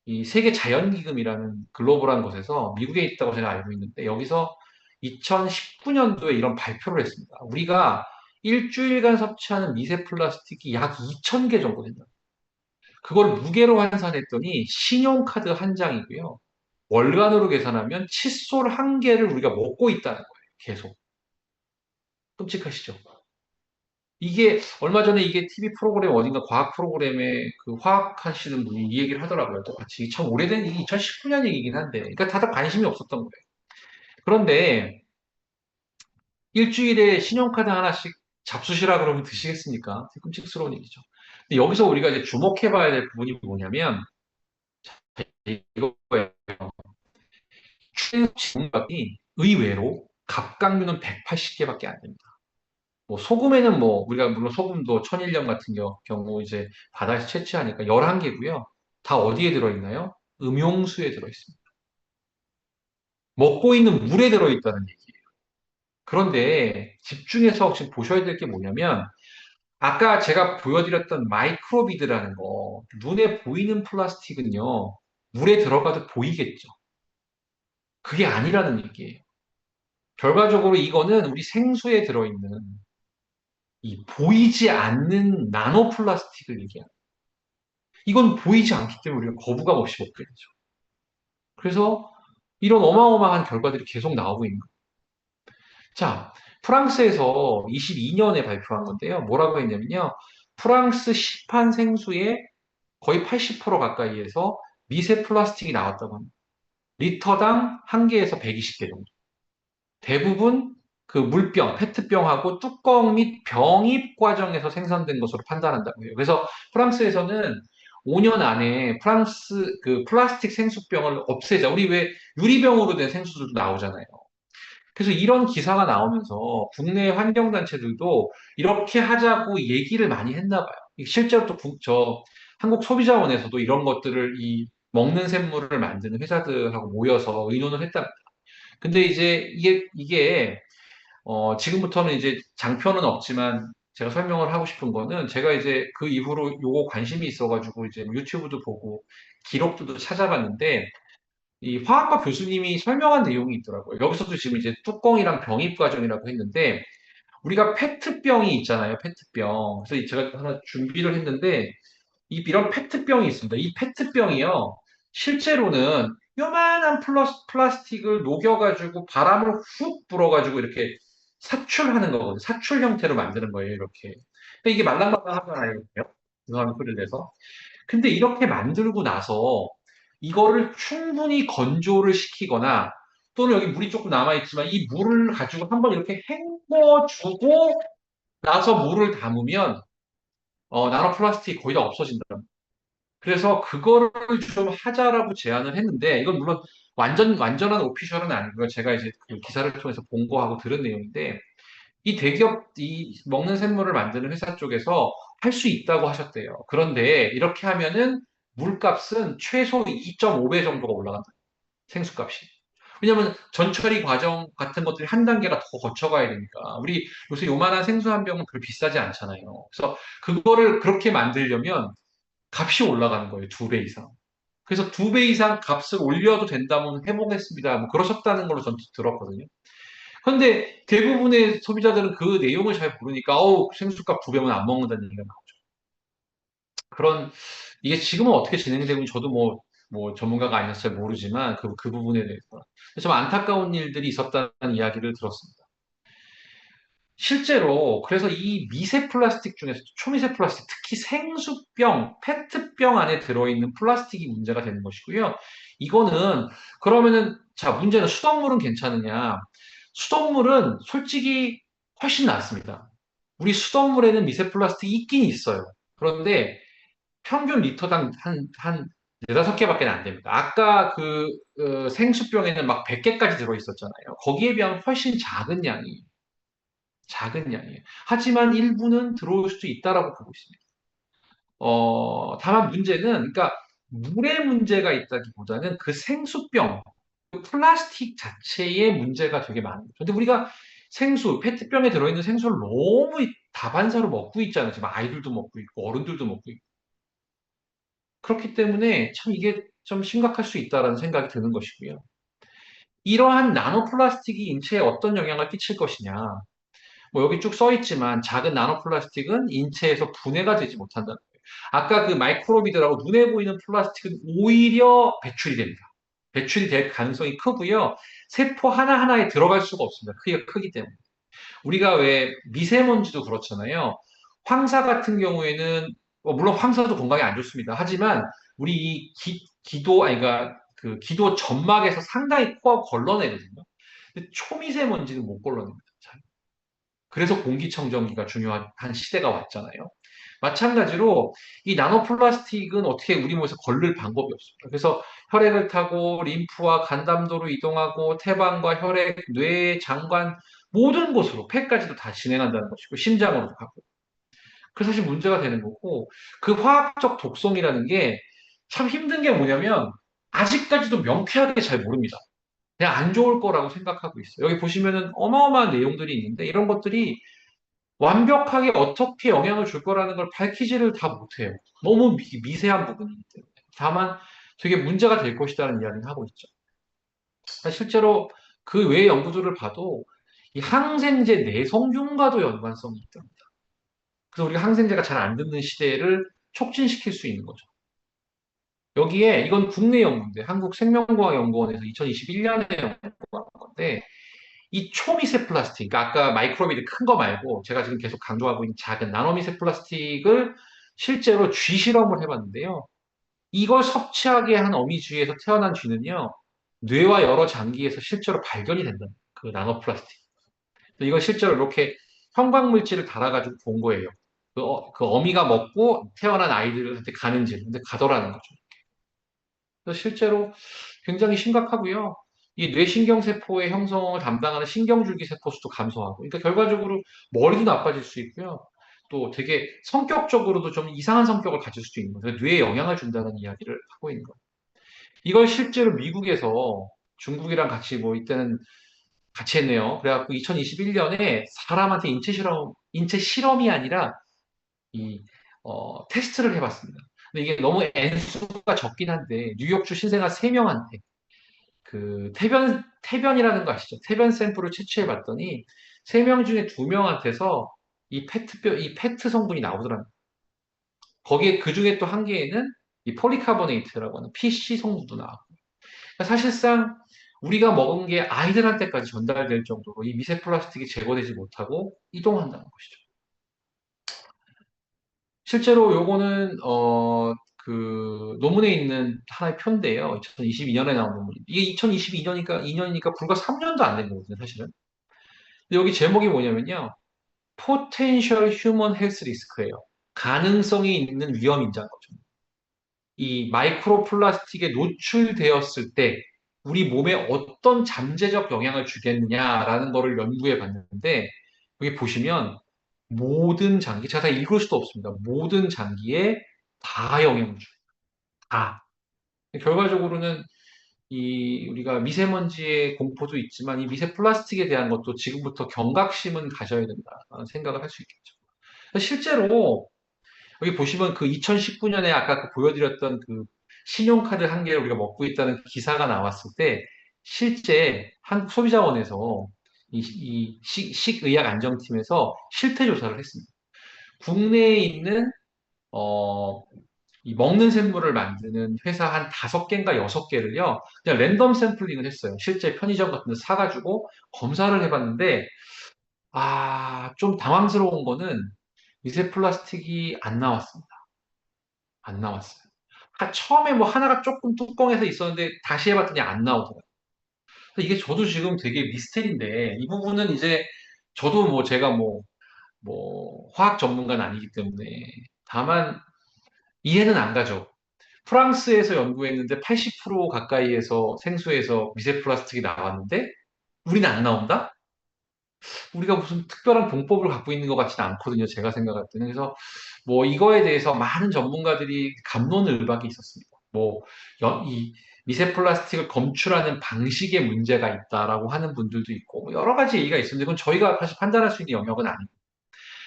이 세계 자연기금이라는 글로벌한 곳에서 미국에 있다고 제가 알고 있는데 여기서 2019년도에 이런 발표를 했습니다. 우리가 일주일간 섭취하는 미세 플라스틱이 약 2,000개 정도 된다. 그걸 무게로 환산했더니 신용카드 한 장이고요. 월간으로 계산하면 칫솔 한 개를 우리가 먹고 있다는 거예요. 계속. 끔찍하시죠? 이게 얼마 전에 이게 TV 프로그램 어딘가 과학 프로그램에 그 화학 하시는 분이 이 얘기를 하더라고요. 똑같이 참 오래된 이게 2019년 얘기긴 한데, 그러니까 다들 관심이 없었던 거예요. 그런데 일주일에 신용카드 하나씩 잡수시라 그러면 드시겠습니까? 되게 끔찍스러운 얘기죠. 근데 여기서 우리가 이제 주목해봐야 될 부분이 뭐냐면 이거예요. 중국이 의외로 갑각류는 180개밖에 안 됩니다. 뭐 소금에는 뭐 우리가 물론 소금도 천일염 같은 경우 이제 바다에서 채취하니까 11개고요. 다 어디에 들어있나요? 음용수에 들어있습니다. 먹고 있는 물에 들어있다는 얘기예요. 그런데 집중해서 지금 보셔야 될 게 뭐냐면 아까 제가 보여드렸던 마이크로비드라는 거 눈에 보이는 플라스틱은요. 물에 들어가도 보이겠죠. 그게 아니라는 얘기예요. 결과적으로 이거는 우리 생수에 들어있는 이 보이지 않는 나노 플라스틱을 얘기합니다. 이건 보이지 않기 때문에 우리가 거부감 없이 먹게 되죠. 그래서 이런 어마어마한 결과들이 계속 나오고 있는 거예요. 자, 프랑스에서 22년에 발표한 건데요. 뭐라고 했냐면요. 프랑스 시판 생수의 거의 80% 가까이에서 미세 플라스틱이 나왔다고 합니다. 리터당 한 개에서 120개 정도. 대부분 그 물병, 페트병하고 뚜껑 및 병입 과정에서 생산된 것으로 판단한다고 해요. 그래서 프랑스에서는 5년 안에 프랑스 그 플라스틱 생수병을 없애자. 우리 왜 유리병으로 된 생수들도 나오잖아요. 그래서 이런 기사가 나오면서 국내 환경단체들도 이렇게 하자고 얘기를 많이 했나 봐요. 실제로 또 한국소비자원에서도 이런 것들을 이 먹는 샘물을 만드는 회사들하고 모여서 의논을 했다. 근데 이제 이게 지금부터는 이제 장표는 없지만 제가 설명을 하고 싶은 거는 제가 이제 그 이후로 요거 관심이 있어가지고 이제 유튜브도 보고 기록들도 찾아봤는데 이 화학과 교수님이 설명한 내용이 있더라고요. 여기서도 지금 이제 뚜껑이랑 병입 과정이라고 했는데 우리가 페트병이 있잖아요. 페트병. 그래서 제가 하나 준비를 했는데 이런 페트병이 있습니다. 이 페트병이요. 실제로는 요만한 플라스틱을 녹여가지고 바람을 훅 불어가지고 이렇게 사출하는 거거든요. 사출 형태로 만드는 거예요. 이렇게. 근데 이게 말랑말랑하잖아요. 이렇게. 소리를 내서. 근데 이렇게 만들고 나서 이거를 충분히 건조를 시키거나 또는 여기 물이 조금 남아있지만 이 물을 가지고 한번 이렇게 헹궈주고 나서 물을 담으면 나노 플라스틱이 거의 다 없어진다. 그래서 그거를 좀 하자라고 제안을 했는데 이건 물론 완전한 오피셜은 아니고요. 제가 이제 그 기사를 통해서 본 거하고 들은 내용인데 이 먹는 샘물을 만드는 회사 쪽에서 할 수 있다고 하셨대요. 그런데 이렇게 하면은 물값은 최소 2.5배 정도가 올라간다. 생수값이. 왜냐면 전처리 과정 같은 것들이 한 단계가 더 거쳐가야 되니까. 우리 요새 요만한 생수 한 병은 그렇게 비싸지 않잖아요. 그래서 그거를 그렇게 만들려면 값이 올라가는 거예요. 2배 이상. 그래서 2배 이상 값을 올려도 된다면 해보겠습니다. 뭐 그러셨다는 걸로 전 들었거든요. 그런데 대부분의 소비자들은 그 내용을 잘 모르니까 생수값 2배면 안 먹는다는 얘기가 나오죠. 그런, 이게 지금은 어떻게 진행되고 있는지 저도 뭐 전문가가 아니라서 잘 모르지만 그 부분에 대해서. 좀 안타까운 일들이 있었다는 이야기를 들었습니다. 실제로 그래서 이 미세 플라스틱 중에서 초미세 플라스틱, 특히 생수병, 페트병 안에 들어있는 플라스틱이 문제가 되는 것이고요. 이거는 그러면은 자, 문제는 수돗물은 괜찮으냐? 수돗물은 솔직히 훨씬 낫습니다. 우리 수돗물에는 미세 플라스틱이 있긴 있어요. 그런데 평균 리터당 한 네다섯 개밖에 안 됩니다. 아까 생수병에는 막 100개까지 들어있었잖아요. 거기에 비하면 훨씬 작은 양이에요. 하지만 일부는 들어올 수 있다라고 보고 있습니다. 다만 문제는, 그러니까 물의 문제가 있다기보다는 그 생수병, 그 플라스틱 자체의 문제가 되게 많아요. 근데 우리가 페트병에 들어있는 생수를 너무 다반사로 먹고 있잖아요. 지금 아이들도 먹고 있고, 어른들도 먹고 있고. 그렇기 때문에 참 이게 좀 심각할 수 있다라는 생각이 드는 것이고요. 이러한 나노 플라스틱이 인체에 어떤 영향을 끼칠 것이냐. 뭐 여기 쭉 써 있지만 작은 나노 플라스틱은 인체에서 분해가 되지 못한다. 아까 그 마이크로비드라고 눈에 보이는 플라스틱은 오히려 배출이 됩니다. 배출이 될 가능성이 크고요. 세포 하나하나에 들어갈 수가 없습니다. 크기가 크기 때문에. 우리가 왜 미세먼지도 그렇잖아요. 황사 같은 경우에는 물론 황사도 건강에 안 좋습니다. 하지만 우리 이 기도 아니 그러니까 그 기도 점막에서 상당히 코가 걸러내거든요. 근데 초미세먼지는 못 걸러냅니다. 잘. 그래서 공기청정기가 중요한 시대가 왔잖아요. 마찬가지로 이 나노플라스틱은 어떻게 우리 몸에서 걸릴 방법이 없습니다. 그래서 혈액을 타고 림프와 간담도로 이동하고 태반과 혈액, 뇌, 장관 모든 곳으로 폐까지도 다 진행한다는 것이고 심장으로도 가고. 그 사실 문제가 되는 거고 그 화학적 독성이라는 게 참 힘든 게 뭐냐면 아직까지도 명쾌하게 잘 모릅니다. 그냥 안 좋을 거라고 생각하고 있어요. 여기 보시면은 어마어마한 내용들이 있는데 이런 것들이 완벽하게 어떻게 영향을 줄 거라는 걸 밝히지를 다 못해요. 너무 미세한 부분이기 때문에. 다만 되게 문제가 될 것이라는 이야기를 하고 있죠. 실제로 그 외의 연구들을 봐도 이 항생제 내성균과도 연관성이 있답니다. 그래서 우리가 항생제가 잘 안 듣는 시대를 촉진시킬 수 있는 거죠. 여기에 이건 국내 연구인데 한국생명과학연구원에서 2021년에 연구한 건데 이 초미세 플라스틱, 그러니까 아까 마이크로비드 큰 거 말고 제가 지금 계속 강조하고 있는 작은 나노미세 플라스틱을 실제로 쥐 실험을 해봤는데요. 이걸 섭취하게 한 어미 쥐에서 태어난 쥐는요, 뇌와 여러 장기에서 실제로 발견이 된다. 그 나노 플라스틱. 이걸 실제로 이렇게 형광물질을 달아가지고 본 거예요. 그 어미가 먹고 태어난 아이들한테 가는지, 근데 가더라는 거죠. 그래서 실제로 굉장히 심각하고요. 이 뇌신경세포의 형성을 담당하는 신경줄기 세포 수도 감소하고, 그러니까 결과적으로 머리도 나빠질 수 있고요. 또 되게 성격적으로도 좀 이상한 성격을 가질 수도 있는 거예요. 뇌에 영향을 준다는 이야기를 하고 있는 거예요. 이걸 실제로 미국에서 중국이랑 같이 뭐 이때는 같이 했네요. 그래갖고 2021년에 사람한테 인체 실험이 아니라 이 테스트를 해봤습니다. 근데 이게 너무 N수가 적긴 한데 뉴욕주 신생아 3명한테 그 태변이라는 거 아시죠? 태변 샘플을 채취해 봤더니 3명 중에 2명한테서 이 페트 성분이 나오더랍니다. 거기에 그 중에 또 한 개에는 이 폴리카보네이트라고 하는 PC 성분도 나왔고. 그러니까 사실상 우리가 먹은 게 아이들한테까지 전달될 정도로 이 미세 플라스틱이 제거되지 못하고 이동한다는 것이죠. 실제로 요거는 그 논문에 있는 하나의 표인데요. 2022년에 나온 논문입니다. 이게 2022년이니까 불과 3년도 안 된 거거든요, 사실은. 근데 여기 제목이 뭐냐면요. Potential Human Health Risk예요. 가능성이 있는 위험 인자인 거죠. 이 마이크로 플라스틱에 노출되었을 때 우리 몸에 어떤 잠재적 영향을 주겠느냐라는 거를 연구해 봤는데 여기 보시면 모든 장기, 제가 다 읽을 수도 없습니다. 모든 장기에 다 영향을 줘요. 다. 결과적으로는 우리가 미세먼지의 공포도 있지만 이 미세 플라스틱에 대한 것도 지금부터 경각심은 가져야 된다라는 생각을 할 수 있겠죠. 실제로 여기 보시면 그 2019년에 아까 보여드렸던 그 신용카드 한 개를 우리가 먹고 있다는 기사가 나왔을 때 실제 한국소비자원에서 식의약안정팀에서 실태 조사를 했습니다. 국내에 있는 이 먹는 샘물을 만드는 회사 한 5개인가 6개를요, 그냥 랜덤 샘플링을 했어요. 실제 편의점 같은 데 사가지고 검사를 해봤는데, 좀 당황스러운 거는 미세 플라스틱이 안 나왔습니다. 안 나왔어요. 처음에 뭐 하나가 조금 뚜껑에서 있었는데 다시 해봤더니 안 나오더라고요. 이게 저도 지금 되게 미스테리인데, 이 부분은 이제 저도 뭐 제가 뭐 화학 전문가는 아니기 때문에 다만 이해는 안 가죠. 프랑스에서 연구했는데 80% 가까이에서 생수에서 미세 플라스틱이 나왔는데 우리는 안 나온다? 우리가 무슨 특별한 공법을 갖고 있는 것 같지는 않거든요. 제가 생각할 때는. 그래서 뭐 이거에 대해서 많은 전문가들이 갑론을박이 있었습니다. 이 미세 플라스틱을 검출하는 방식에 문제가 있다라고 하는 분들도 있고 뭐 여러 가지 얘기가 있습니다. 그건 저희가 사실 판단할 수 있는 영역은 아닙니다.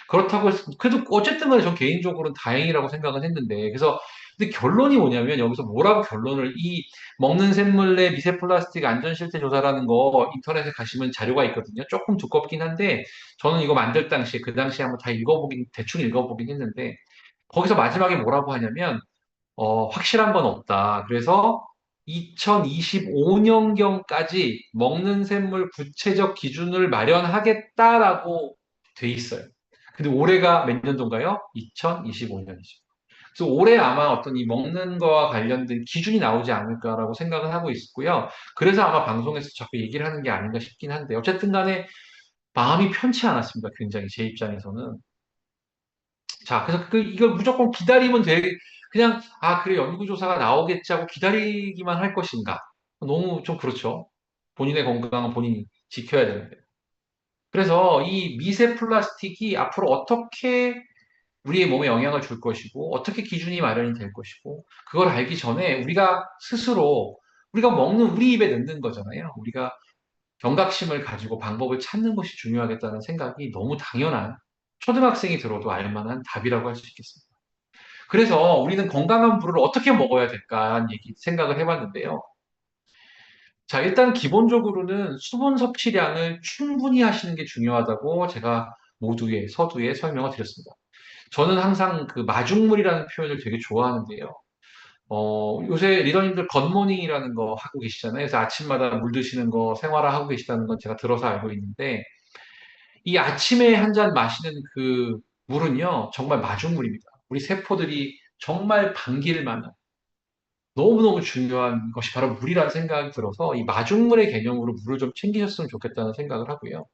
그렇다고 해서 그래도 어쨌든 간에 전 개인적으로는 다행이라고 생각은 했는데 그래서 근데 결론이 뭐냐면 여기서 뭐라고 결론을 이 먹는 샘물 내 미세 플라스틱 안전 실태 조사라는 거 인터넷에 가시면 자료가 있거든요. 조금 두껍긴 한데 저는 이거 만들 당시에 그 당시에 한번 다 읽어보긴 대충 읽어보긴 했는데 거기서 마지막에 뭐라고 하냐면 확실한 건 없다. 그래서 2025년경까지 먹는 샘물 구체적 기준을 마련하겠다라고 돼 있어요. 근데 올해가 몇 년도인가요? 2025년이죠. 그래서 올해 아마 어떤 이 먹는 거와 관련된 기준이 나오지 않을까라고 생각을 하고 있고요. 그래서 아마 방송에서 자꾸 얘기를 하는 게 아닌가 싶긴 한데, 어쨌든 간에 마음이 편치 않았습니다. 굉장히 제 입장에서는. 자, 그래서 이걸 무조건 기다리면 그냥, 그래, 연구조사가 나오겠지 하고 기다리기만 할 것인가. 너무 좀 그렇죠. 본인의 건강은 본인이 지켜야 되는데. 그래서 이 미세 플라스틱이 앞으로 어떻게 우리의 몸에 영향을 줄 것이고, 어떻게 기준이 마련이 될 것이고, 그걸 알기 전에 우리가 스스로, 우리가 먹는 우리 입에 넣는 거잖아요. 우리가 경각심을 가지고 방법을 찾는 것이 중요하겠다는 생각이 너무 당연한 초등학생이 들어도 알 만한 답이라고 할 수 있겠습니다. 그래서 우리는 건강한 물을 어떻게 먹어야 될까 하는 생각을 해봤는데요. 자, 일단 기본적으로는 수분 섭취량을 충분히 하시는 게 중요하다고 제가 서두에 설명을 드렸습니다. 저는 항상 그 마중물이라는 표현을 되게 좋아하는데요. 요새 리더님들 굿모닝이라는 거 하고 계시잖아요. 그래서 아침마다 물 드시는 거 생활화하고 계시다는 건 제가 들어서 알고 있는데, 이 아침에 한 잔 마시는 그 물은요, 정말 마중물입니다. 우리 세포들이 정말 반길 만한 너무너무 중요한 것이 바로 물이라는 생각이 들어서 이 마중물의 개념으로 물을 좀 챙기셨으면 좋겠다는 생각을 하고요.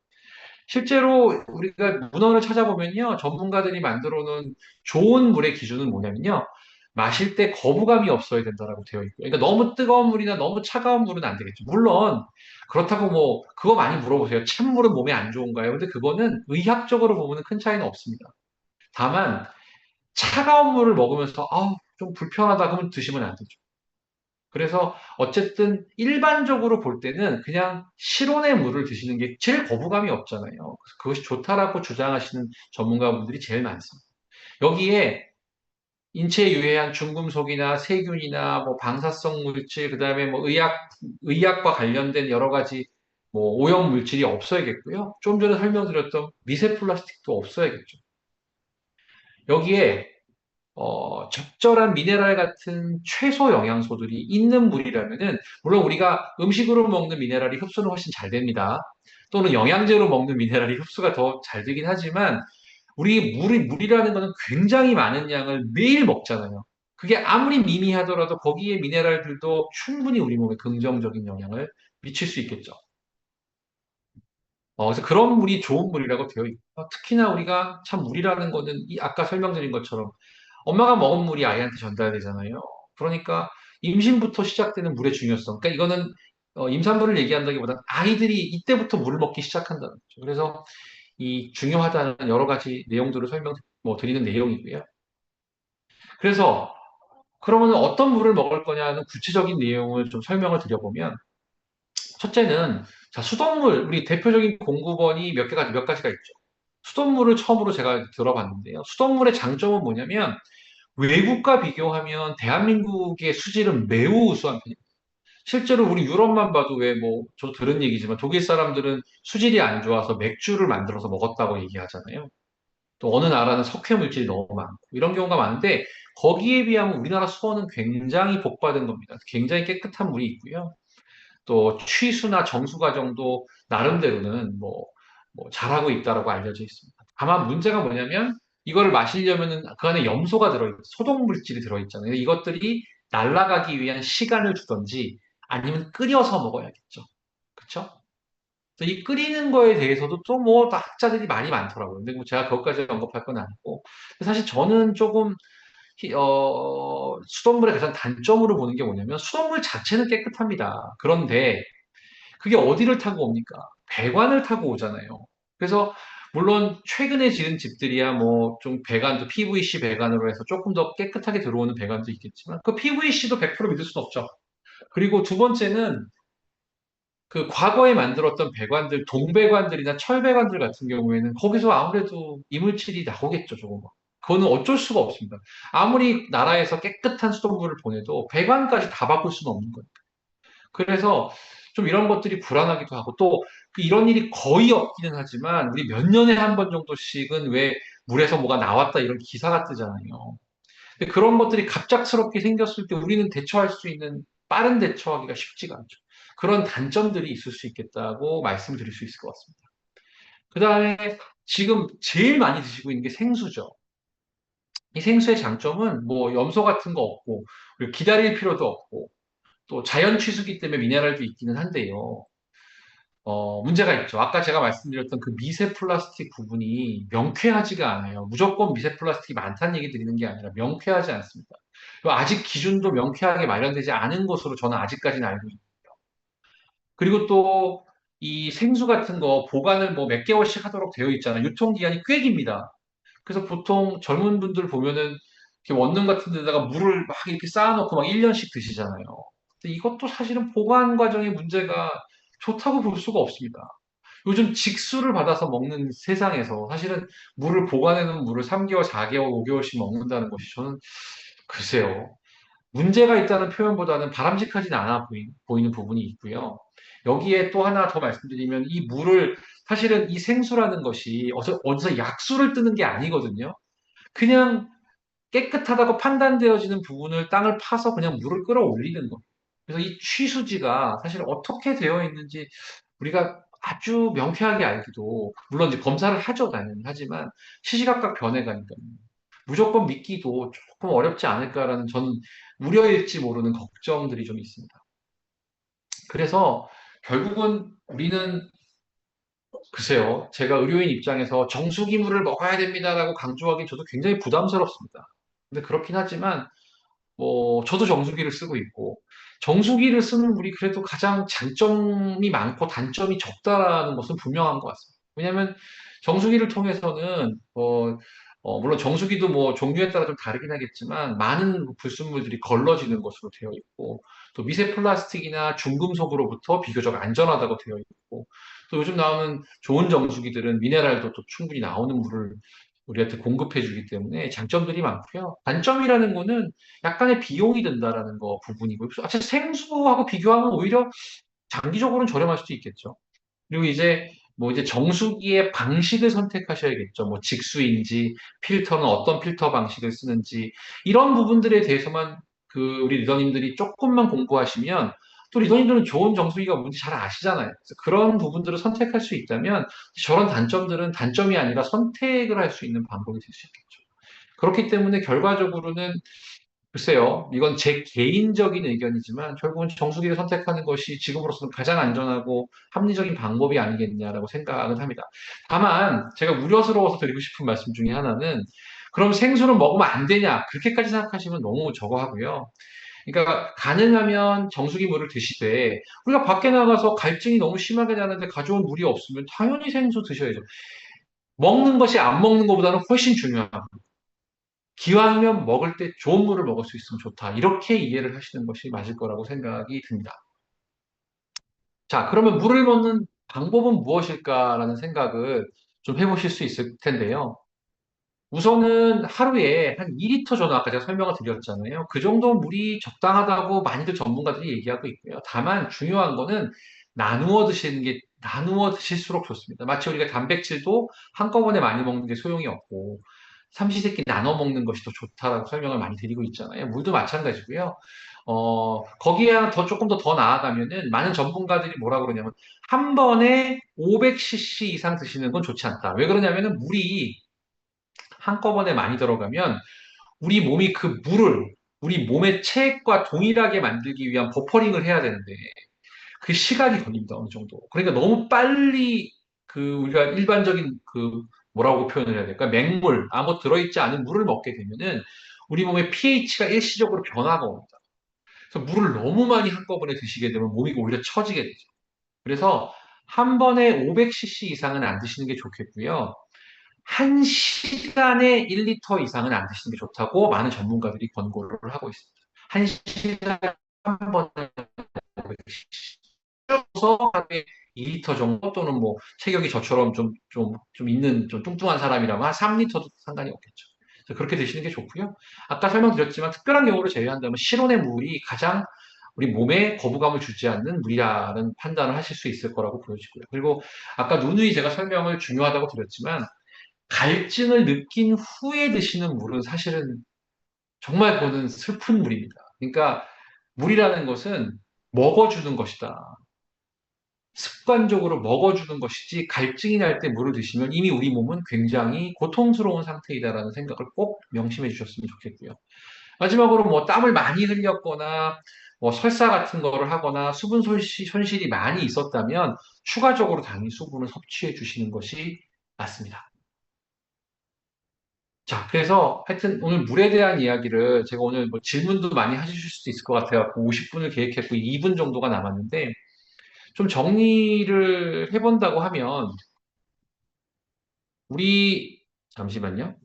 실제로 우리가 문헌을 찾아보면요, 전문가들이 만들어 놓은 좋은 물의 기준은 뭐냐면요, 마실 때 거부감이 없어야 된다라고 되어 있고요. 그러니까 너무 뜨거운 물이나 너무 차가운 물은 안 되겠죠. 물론 그렇다고 뭐 그거 많이 물어보세요. 찬물은 몸에 안 좋은가요? 근데 그거는 의학적으로 보면 큰 차이는 없습니다. 다만 차가운 물을 먹으면서 좀 불편하다 그러면 드시면 안 되죠. 그래서 어쨌든 일반적으로 볼 때는 그냥 실온의 물을 드시는 게 제일 거부감이 없잖아요. 그래서 그것이 좋다라고 주장하시는 전문가분들이 제일 많습니다. 여기에 인체에 유해한 중금속이나 세균이나 뭐 방사성 물질, 그다음에 뭐 의학과 관련된 여러 가지 뭐 오염 물질이 없어야겠고요. 좀 전에 설명드렸던 미세 플라스틱도 없어야겠죠. 여기에 적절한 미네랄 같은 최소 영양소들이 있는 물이라면은, 물론 우리가 음식으로 먹는 미네랄이 흡수는 훨씬 잘 됩니다. 또는 영양제로 먹는 미네랄이 흡수가 더 잘 되긴 하지만, 물이라는 거는 굉장히 많은 양을 매일 먹잖아요. 그게 아무리 미미하더라도 거기에 미네랄들도 충분히 우리 몸에 긍정적인 영향을 미칠 수 있겠죠. 그래서 그런 물이 좋은 물이라고 되어 있고, 특히나 우리가 참 물이라는 거는 아까 설명드린 것처럼 엄마가 먹은 물이 아이한테 전달되잖아요. 그러니까 임신부터 시작되는 물의 중요성. 그러니까 이거는 임산부를 얘기한다기보다는 아이들이 이때부터 물을 먹기 시작한다는 거죠. 그래서 이 중요하다는 여러 가지 내용들을 드리는 내용이고요. 그래서 그러면 어떤 물을 먹을 거냐는 구체적인 내용을 좀 설명을 드려보면, 첫째는 자, 수돗물, 우리 대표적인 공급원이 몇 가지가 있죠. 수돗물을 처음으로 제가 들어봤는데요. 수돗물의 장점은 뭐냐면 외국과 비교하면 대한민국의 수질은 매우 우수한 편입니다. 실제로 우리 유럽만 봐도 저도 들은 얘기지만 독일 사람들은 수질이 안 좋아서 맥주를 만들어서 먹었다고 얘기하잖아요. 또 어느 나라는 석회 물질이 너무 많고 이런 경우가 많은데 거기에 비하면 우리나라 수원은 굉장히 복받은 겁니다. 굉장히 깨끗한 물이 있고요. 또 취수나 정수 과정도 나름대로는 뭐 잘하고 있다라고 알려져 있습니다. 다만 문제가 뭐냐면 이거를 마시려면은 그 안에 염소가 소독 물질이 들어있잖아요. 이것들이 날아가기 위한 시간을 주던지 아니면 끓여서 먹어야겠죠. 그렇죠? 이 끓이는 거에 대해서도 또 뭐 학자들이 많이 많더라고요. 근데 뭐 제가 그것까지 언급할 건 아니고 사실 저는 조금 수돗물의 가장 단점으로 보는 게 뭐냐면 수돗물 자체는 깨끗합니다. 그런데 그게 어디를 타고 옵니까? 배관을 타고 오잖아요. 그래서 물론 최근에 지은 집들이야 뭐 좀 배관도 PVC 배관으로 해서 조금 더 깨끗하게 들어오는 배관도 있겠지만 그 PVC도 100% 믿을 수는 없죠. 그리고 두 번째는 그 과거에 만들었던 배관들, 동배관들이나 철배관들 같은 경우에는 거기서 아무래도 이물질이 나오겠죠, 조금. 그거는 어쩔 수가 없습니다. 아무리 나라에서 깨끗한 수돗물을 보내도 배관까지 다 바꿀 수는 없는 거예요. 그래서 좀 이런 것들이 불안하기도 하고 또 이런 일이 거의 없기는 하지만 우리 몇 년에 한 번 정도씩은 왜 물에서 뭐가 나왔다 이런 기사가 뜨잖아요. 근데 그런 것들이 갑작스럽게 생겼을 때 우리는 대처할 수 있는 빠른 대처하기가 쉽지가 않죠. 그런 단점들이 있을 수 있겠다고 말씀드릴 수 있을 것 같습니다. 그 다음에 지금 제일 많이 드시고 있는 게 생수죠. 이 생수의 장점은 뭐 염소 같은 거 없고 그리고 기다릴 필요도 없고 또 자연 취수기 때문에 미네랄도 있기는 한데요. 문제가 있죠. 아까 제가 말씀드렸던 그 미세 플라스틱 부분이 명쾌하지가 않아요. 무조건 미세 플라스틱이 많다는 얘기 드리는 게 아니라 명쾌하지 않습니다. 그리고 아직 기준도 명쾌하게 마련되지 않은 것으로 저는 아직까지는 알고 있습니다. 그리고 또 이 생수 같은 거 보관을 뭐 몇 개월씩 하도록 되어 있잖아요. 유통기한이 꽤 깁니다. 그래서 보통 젊은 분들 보면은 이렇게 원룸 같은 데다가 물을 막 이렇게 쌓아놓고 막 1년씩 드시잖아요. 근데 이것도 사실은 보관 과정의 문제가 좋다고 볼 수가 없습니다. 요즘 직수를 받아서 먹는 세상에서 사실은 물을 보관해놓은 물을 3개월, 4개월, 5개월씩 먹는다는 것이 저는 글쎄요. 문제가 있다는 표현보다는 바람직하진 않아 보이는 부분이 있고요. 여기에 또 하나 더 말씀드리면 이 물을 사실은 이 생수라는 것이 어디서 약수를 뜨는 게 아니거든요. 그냥 깨끗하다고 판단되어지는 부분을 땅을 파서 그냥 물을 끌어올리는 거. 그래서 이 취수지가 사실 어떻게 되어 있는지 우리가 아주 명쾌하게 알기도 물론 이제 검사를 하죠 당연히 하지만 시시각각 변해가니까 무조건 믿기도 조금 어렵지 않을까라는 저는 우려일지 모르는 걱정들이 좀 있습니다. 그래서 결국은 우리는 글쎄요, 제가 의료인 입장에서 정수기물을 먹어야 됩니다라고 강조하기 저도 굉장히 부담스럽습니다. 근데 그렇긴 하지만 뭐 저도 정수기를 쓰고 있고 정수기를 쓰는 물이 그래도 가장 장점이 많고 단점이 적다라는 것은 분명한 것 같습니다. 왜냐하면 정수기를 통해서는 물론 정수기도 뭐 종류에 따라 좀 다르긴 하겠지만 많은 불순물들이 걸러지는 것으로 되어 있고 또 미세 플라스틱이나 중금속으로부터 비교적 안전하다고 되어 있고 또 요즘 나오는 좋은 정수기들은 미네랄도 또 충분히 나오는 물을 우리한테 공급해 주기 때문에 장점들이 많고요. 단점이라는 거는 약간의 비용이 든다라는 거 부분이고요. 사실 생수하고 비교하면 오히려 장기적으로는 저렴할 수도 있겠죠. 그리고 이제 뭐 이제 정수기의 방식을 선택하셔야겠죠. 뭐 직수인지 필터는 어떤 필터 방식을 쓰는지 이런 부분들에 대해서만 그 우리 리더님들이 조금만 공부하시면 또 리더님들은 좋은 정수기가 뭔지 잘 아시잖아요. 그래서 그런 부분들을 선택할 수 있다면 저런 단점들은 단점이 아니라 선택을 할 수 있는 방법이 될 수 있겠죠. 그렇기 때문에 결과적으로는 글쎄요, 이건 제 개인적인 의견이지만 결국은 정수기를 선택하는 것이 지금으로서는 가장 안전하고 합리적인 방법이 아니겠냐라고 생각을 합니다. 다만 제가 우려스러워서 드리고 싶은 말씀 중에 하나는 그럼 생수는 먹으면 안 되냐? 그렇게까지 생각하시면 너무 적어 하고요. 그러니까 가능하면 정수기 물을 드시되 우리가 밖에 나가서 갈증이 너무 심하게 나는데 가져온 물이 없으면 당연히 생수 드셔야죠. 먹는 것이 안 먹는 것보다는 훨씬 중요합니다. 기왕이면 먹을 때 좋은 물을 먹을 수 있으면 좋다. 이렇게 이해를 하시는 것이 맞을 거라고 생각이 듭니다. 자, 그러면 물을 먹는 방법은 무엇일까라는 생각을 좀 해보실 수 있을 텐데요. 우선은 하루에 한 2리터 정도 아까 제가 설명을 드렸잖아요. 그 정도 물이 적당하다고 많이들 전문가들이 얘기하고 있고요. 다만 중요한 거는 나누어 드시는 게 나누어 드실수록 좋습니다. 마치 우리가 단백질도 한꺼번에 많이 먹는 게 소용이 없고, 삼시세끼 나눠 먹는 것이 더 좋다라고 설명을 많이 드리고 있잖아요. 물도 마찬가지고요. 거기에 조금 더 나아가면은 많은 전문가들이 뭐라 그러냐면 한 번에 500cc 이상 드시는 건 좋지 않다. 왜 그러냐면은 물이 한꺼번에 많이 들어가면 우리 몸이 그 물을 우리 몸의 체액과 동일하게 만들기 위한 버퍼링을 해야 되는데 그 시간이 걸립니다, 어느 정도. 그러니까 너무 빨리 그 우리가 일반적인 그 뭐라고 표현을 해야 될까? 맹물, 아무 들어있지 않은 물을 먹게 되면은 우리 몸의 pH가 일시적으로 변화가 옵니다. 그래서 물을 너무 많이 한꺼번에 드시게 되면 몸이 오히려 처지게 되죠. 그래서 한 번에 500cc 이상은 안 드시는 게 좋겠고요. 한 시간에 1리터 이상은 안 드시는 게 좋다고 많은 전문가들이 권고를 하고 있습니다. 한 시간에 한 번에 500cc. 서 하루에 2리터 정도 또는 뭐 체격이 저처럼 좀 있는 좀 뚱뚱한 사람이라면 한 3리터도 상관이 없겠죠. 그래서 그렇게 드시는 게 좋고요. 아까 설명드렸지만 특별한 경우를 제외한다면 실온의 물이 가장 우리 몸에 거부감을 주지 않는 물이라는 판단을 하실 수 있을 거라고 보여지고요. 그리고 아까 누누이 제가 설명을 중요하다고 드렸지만 갈증을 느낀 후에 드시는 물은 사실은 정말 그거는 슬픈 물입니다. 그러니까 물이라는 것은 먹어주는 것이다. 습관적으로 먹어주는 것이지 갈증이 날 때 물을 드시면 이미 우리 몸은 굉장히 고통스러운 상태이다라는 생각을 꼭 명심해 주셨으면 좋겠고요. 마지막으로 뭐 땀을 많이 흘렸거나 뭐 설사 같은 거를 하거나 수분 손실이 많이 있었다면 추가적으로 당연히 수분을 섭취해 주시는 것이 맞습니다. 자, 그래서 하여튼 오늘 물에 대한 이야기를 제가 오늘 뭐 질문도 많이 하실 수도 있을 것 같아요. 50분을 계획했고 2분 정도가 남았는데 좀 정리를 해본다고 하면 우리, 잠시만요.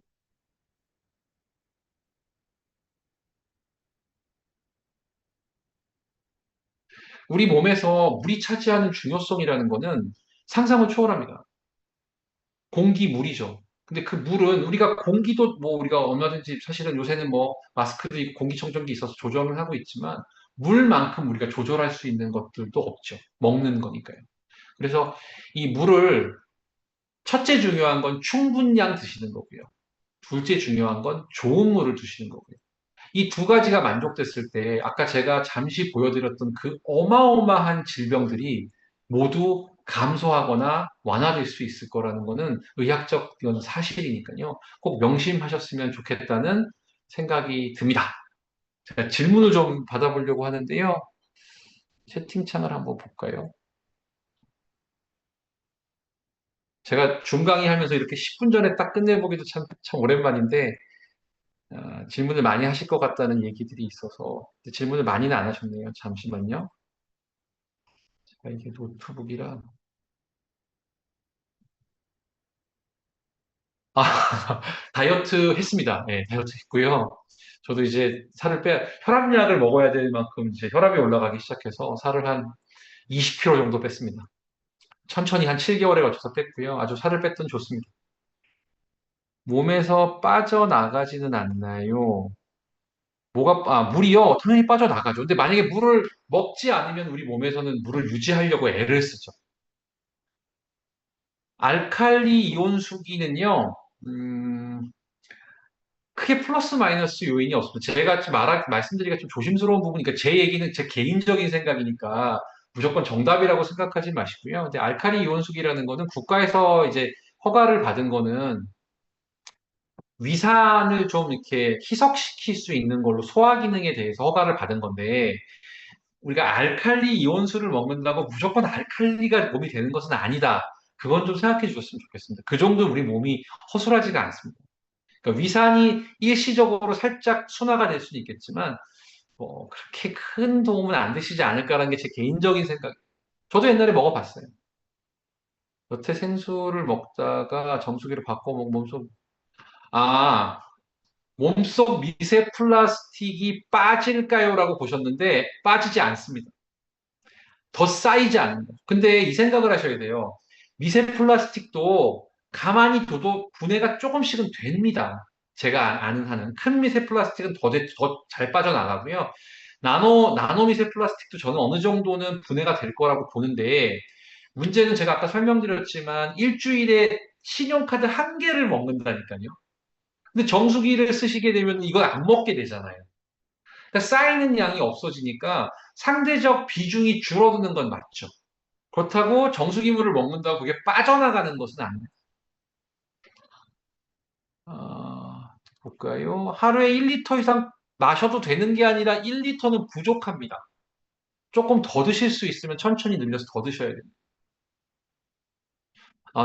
우리 몸에서 물이 차지하는 중요성이라는 거는 상상을 초월합니다. 공기, 물이죠. 근데 그 물은 우리가 공기도 뭐 우리가 얼마든지 사실은 요새는 뭐 마스크도 있고 공기청정기 있어서 조절을 하고 있지만 물만큼 우리가 조절할 수 있는 것들도 없죠. 먹는 거니까요. 그래서 이 물을 첫째 중요한 건 충분량 드시는 거고요. 둘째 중요한 건 좋은 물을 드시는 거고요. 이 두 가지가 만족됐을 때 아까 제가 잠시 보여드렸던 그 어마어마한 질병들이 모두 감소하거나 완화될 수 있을 거라는 거는 의학적 이건 사실이니까요. 꼭 명심하셨으면 좋겠다는 생각이 듭니다. 제가 질문을 좀 받아보려고 하는데요. 채팅창을 한번 볼까요? 제가 중강의 하면서 이렇게 10분 전에 딱 끝내보기도 참 오랜만인데 질문을 많이 하실 것 같다는 얘기들이 있어서 질문을 많이는 안 하셨네요. 잠시만요. 이게 노트북이라. 아, 다이어트 했습니다. 네, 다이어트 했고요. 저도 이제 혈압약을 먹어야 될 만큼 이제 혈압이 올라가기 시작해서 살을 한 20kg 정도 뺐습니다. 천천히 한 7개월에 걸쳐서 뺐고요. 아주 살을 뺐더니 좋습니다. 몸에서 빠져나가지는 않나요? 물이요? 당연히 빠져나가죠. 근데 만약에 물을 먹지 않으면 우리 몸에서는 물을 유지하려고 애를 쓰죠. 알칼리 이온 수기는요, 크게 플러스 마이너스 요인이 없습니다. 제가 지금 말씀드리기가 좀 조심스러운 부분이니까 제 얘기는 제 개인적인 생각이니까 무조건 정답이라고 생각하지 마시고요. 근데 알칼리 이온수기라는 거는 국가에서 이제 허가를 받은 거는 위산을 좀 이렇게 희석시킬 수 있는 걸로 소화 기능에 대해서 허가를 받은 건데 우리가 알칼리 이온수를 먹는다고 무조건 알칼리가 몸이 되는 것은 아니다. 그건 좀 생각해 주셨으면 좋겠습니다. 그 정도 우리 몸이 허술하지가 않습니다. 그러니까 위산이 일시적으로 살짝 순화가 될 수는 있겠지만 뭐 그렇게 큰 도움은 안 되시지 않을까라는 게 제 개인적인 생각. 저도 옛날에 먹어봤어요. 여태 생수를 먹다가 정수기로 바꿔 먹으면 아 몸속 미세 플라스틱이 빠질까요라고 보셨는데 빠지지 않습니다. 더 쌓이지 않는다. 근데 이 생각을 하셔야 돼요. 미세 플라스틱도 가만히 둬도 분해가 조금씩은 됩니다. 제가 아는 한은. 큰 미세 플라스틱은 더 잘 빠져나가고요. 나노 미세 플라스틱도 저는 어느 정도는 분해가 될 거라고 보는데, 문제는 제가 아까 설명드렸지만 일주일에 신용카드 한 개를 먹는다니까요. 근데 정수기를 쓰시게 되면 이걸 안 먹게 되잖아요. 그러니까 쌓이는 양이 없어지니까 상대적 비중이 줄어드는 건 맞죠. 그렇다고 정수기물을 먹는다고 그게 빠져나가는 것은 아닙니다. 볼까요? 하루에 1리터 이상 마셔도 되는 게 아니라 1리터는 부족합니다. 조금 더 드실 수 있으면 천천히 늘려서 더 드셔야 됩니다.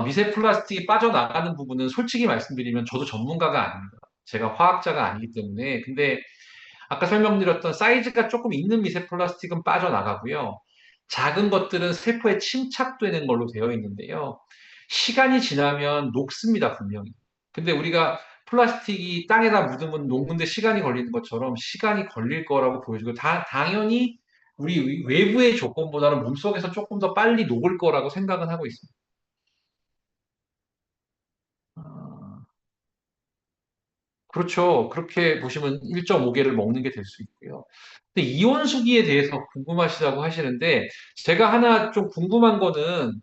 미세 플라스틱이 빠져나가는 부분은 솔직히 말씀드리면 저도 전문가가 아닙니다. 제가 화학자가 아니기 때문에. 근데 아까 설명드렸던 사이즈가 조금 있는 미세 플라스틱은 빠져나가고요. 작은 것들은 세포에 침착되는 걸로 되어 있는데요. 시간이 지나면 녹습니다, 분명히. 근데 우리가 플라스틱이 땅에다 묻으면 녹는데 시간이 걸리는 것처럼 시간이 걸릴 거라고 보여지고, 당연히 우리 외부의 조건보다는 몸속에서 조금 더 빨리 녹을 거라고 생각은 하고 있습니다. 아, 그렇죠. 그렇게 보시면 1.5개를 먹는 게 될 수 있고요. 근데 이온수기에 대해서 궁금하시다고 하시는데, 제가 하나 좀 궁금한 거는,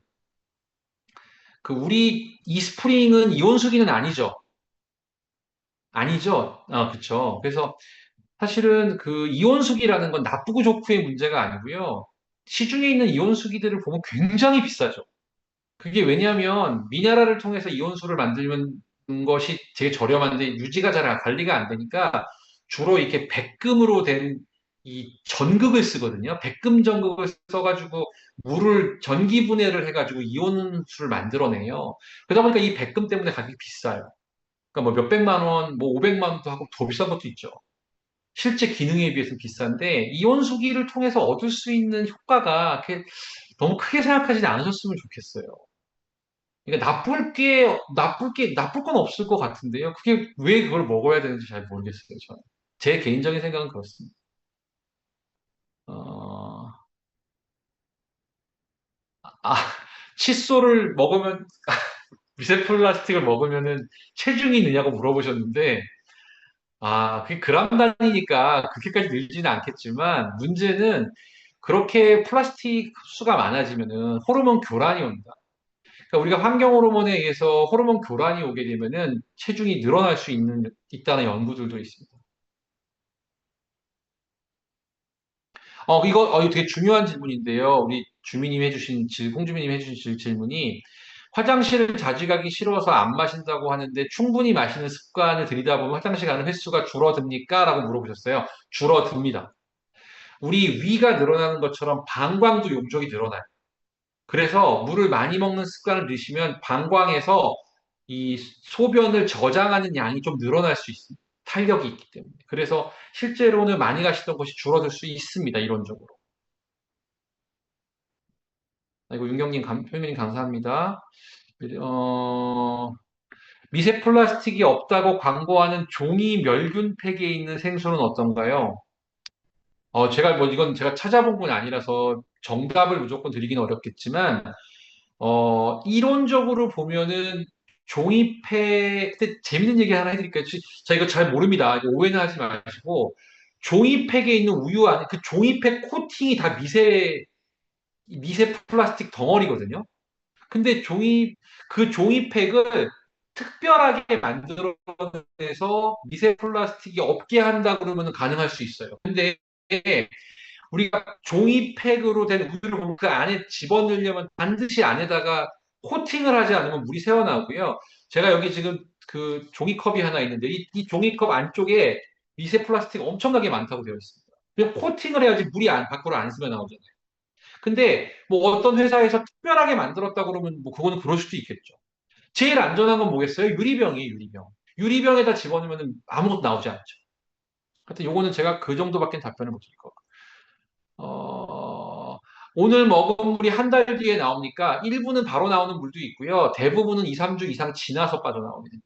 우리 이스프링은 이온수기는 아니죠. 아니죠. 그쵸. 그래서 사실은 이온수기라는 건 나쁘고 좋고의 문제가 아니고요. 시중에 있는 이온수기들을 보면 굉장히 비싸죠. 그게 왜냐하면 미네랄을 통해서 이온수를 만들는 것이 되게 저렴한데 유지가 잘 관리가 안 되니까 주로 이렇게 백금으로 된 이 전극을 쓰거든요. 백금 전극을 써가지고 물을 전기 분해를 해가지고 이온수를 만들어내요. 그러다 보니까 이 백금 때문에 가격이 비싸요. 그러니까 뭐 몇백만 원, 뭐 500만 원도 하고 더 비싼 것도 있죠. 실제 기능에 비해서는 비싼데 이온수기를 통해서 얻을 수 있는 효과가 그렇게 너무 크게 생각하지 않으셨으면 좋겠어요. 그러니까 나쁠 건 없을 것 같은데요. 그게 왜 그걸 먹어야 되는지 잘 모르겠어요, 저는. 제 개인적인 생각은 그렇습니다. 어, 아, 칫솔을 먹으면, 미세 플라스틱을 먹으면은 체중이 느냐고 물어보셨는데, 그게 그람 단위니까 그렇게까지 늘지는 않겠지만, 문제는 그렇게 플라스틱 흡수가 많아지면은 호르몬 교란이 온다. 그러니까 우리가 환경 호르몬에 의해서 호르몬 교란이 오게 되면은 체중이 늘어날 수 있다는 연구들도 있습니다. 이거 되게 중요한 질문인데요. 우리 홍주민님 해주신 질문이 화장실을 자주 가기 싫어서 안 마신다고 하는데 충분히 마시는 습관을 들이다 보면 화장실 가는 횟수가 줄어듭니까? 라고 물어보셨어요. 줄어듭니다. 우리 위가 늘어나는 것처럼 방광도 용적이 늘어나요. 그래서 물을 많이 먹는 습관을 들이시면 방광에서 이 소변을 저장하는 양이 좀 늘어날 수 있습니다. 탄력이 있기 때문에. 그래서 실제로는 많이 가시던 것이 줄어들 수 있습니다. 이론적으로. 아이고, 표현님 감사합니다. 어, 미세 플라스틱이 없다고 광고하는 종이 멸균 팩에 있는 생수는 어떤가요? 이건 제가 찾아본 건 아니라서 정답을 무조건 드리긴 어렵겠지만, 이론적으로 보면은 근데 재밌는 얘기 하나 해드릴까요? 저 이거 잘 모릅니다. 이거 오해는 하지 마시고, 종이팩에 있는 우유 안에 그 종이팩 코팅이 다 미세 플라스틱 덩어리거든요. 근데 그 종이팩을 특별하게 만들어내서 미세 플라스틱이 없게 한다 그러면 가능할 수 있어요. 근데 우리가 종이팩으로 된 우유를 보면 그 안에 집어넣으려면 반드시 안에다가 코팅을 하지 않으면 물이 새어나오고요. 제가 여기 지금 그 종이컵이 하나 있는데 이 종이컵 안쪽에 미세 플라스틱 엄청나게 많다고 되어 있습니다. 그냥 코팅을 해야지 물이 밖으로 안 스며 나오잖아요. 근데 뭐 어떤 회사에서 특별하게 만들었다 그러면 뭐 그거는 그럴 수도 있겠죠. 제일 안전한 건 뭐겠어요? 유리병이에요, 유리병. 유리병에다 집어넣으면 아무것도 나오지 않죠. 하여튼 요거는 제가 그 정도밖에 답변을 못 드릴 것 같아요. 어, 오늘 먹은 물이 한 달 뒤에 나옵니까? 일부는 바로 나오는 물도 있고요. 대부분은 2, 3주 이상 지나서 빠져나옵니다.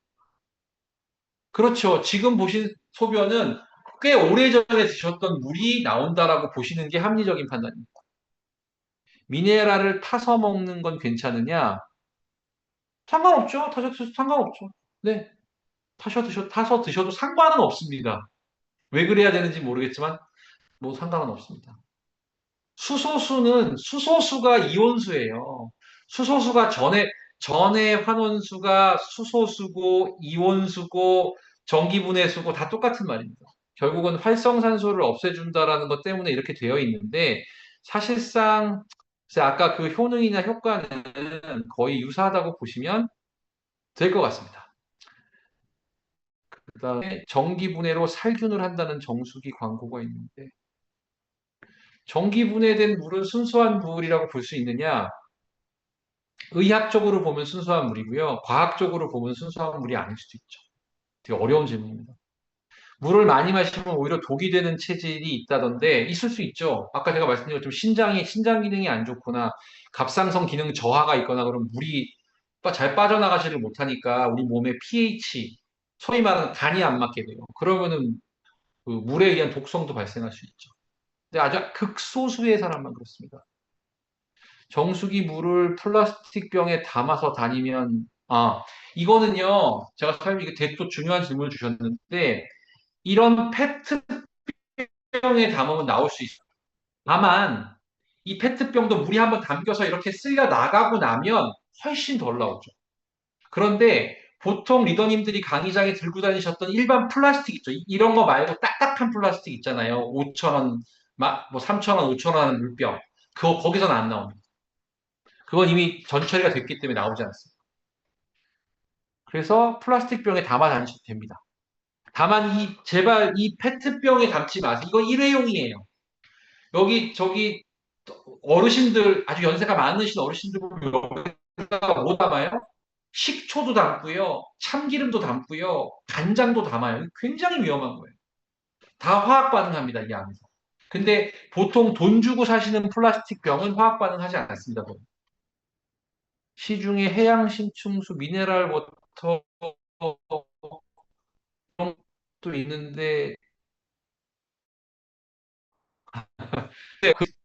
그렇죠. 지금 보신 소변은 꽤 오래전에 드셨던 물이 나온다라고 보시는 게 합리적인 판단입니다. 미네랄을 타서 먹는 건 괜찮으냐? 상관없죠. 타서 드셔도 상관없죠. 네. 타서 드셔도 상관은 없습니다. 왜 그래야 되는지 모르겠지만, 뭐 상관은 없습니다. 수소수가 이온수예요. 수소수가 전에 환원수가 수소수고, 이온수고, 전기분해수고 다 똑같은 말입니다. 결국은 활성산소를 없애준다라는 것 때문에 이렇게 되어 있는데, 사실상, 글쎄 아까 그 효능이나 효과는 거의 유사하다고 보시면 될 것 같습니다. 그 다음에 전기분해로 살균을 한다는 정수기 광고가 있는데, 전기분해된 물은 순수한 물이라고 볼 수 있느냐? 의학적으로 보면 순수한 물이고요. 과학적으로 보면 순수한 물이 아닐 수도 있죠. 되게 어려운 질문입니다. 물을 많이 마시면 오히려 독이 되는 체질이 있다던데 있을 수 있죠. 아까 제가 말씀드린 것처럼 신장 기능이 안 좋거나 갑상선 기능 저하가 있거나 그러면 물이 잘 빠져나가지를 못하니까 우리 몸의 pH, 소위 말하는 간이 안 맞게 돼요. 그러면은 그 물에 의한 독성도 발생할 수 있죠. 근데 아주 극소수의 사람만 그렇습니다. 정수기 물을 플라스틱 병에 담아서 다니면, 이거는요, 제가 사실 이게 되게 또 중요한 질문을 주셨는데, 이런 페트병에 담으면 나올 수 있어요. 다만, 이 페트병도 물이 한번 담겨서 이렇게 쓸려 나가고 나면 훨씬 덜 나오죠. 그런데 보통 리더님들이 강의장에 들고 다니셨던 일반 플라스틱 있죠. 이런 거 말고 딱딱한 플라스틱 있잖아요. 5,000원, 뭐 3,000원, 5,000원 하는 물병. 그거 거기서는 안 나옵니다. 그건 이미 전 처리가 됐기 때문에 나오지 않습니다. 그래서 플라스틱 병에 담아 다니셔도 됩니다. 다만 제발 이 페트병에 담지 마세요. 이거 일회용이에요. 여기 저기 어르신들 아주 연세가 많으신 어르신들 보면 여기다가 뭐 담아요? 식초도 담고요, 참기름도 담고요, 간장도 담아요. 굉장히 위험한 거예요. 다 화학 반응합니다, 이 안에서. 근데 보통 돈 주고 사시는 플라스틱 병은 화학 반응하지 않습니다. 시중에 해양 신충수 미네랄 워터 그런 것도 있는데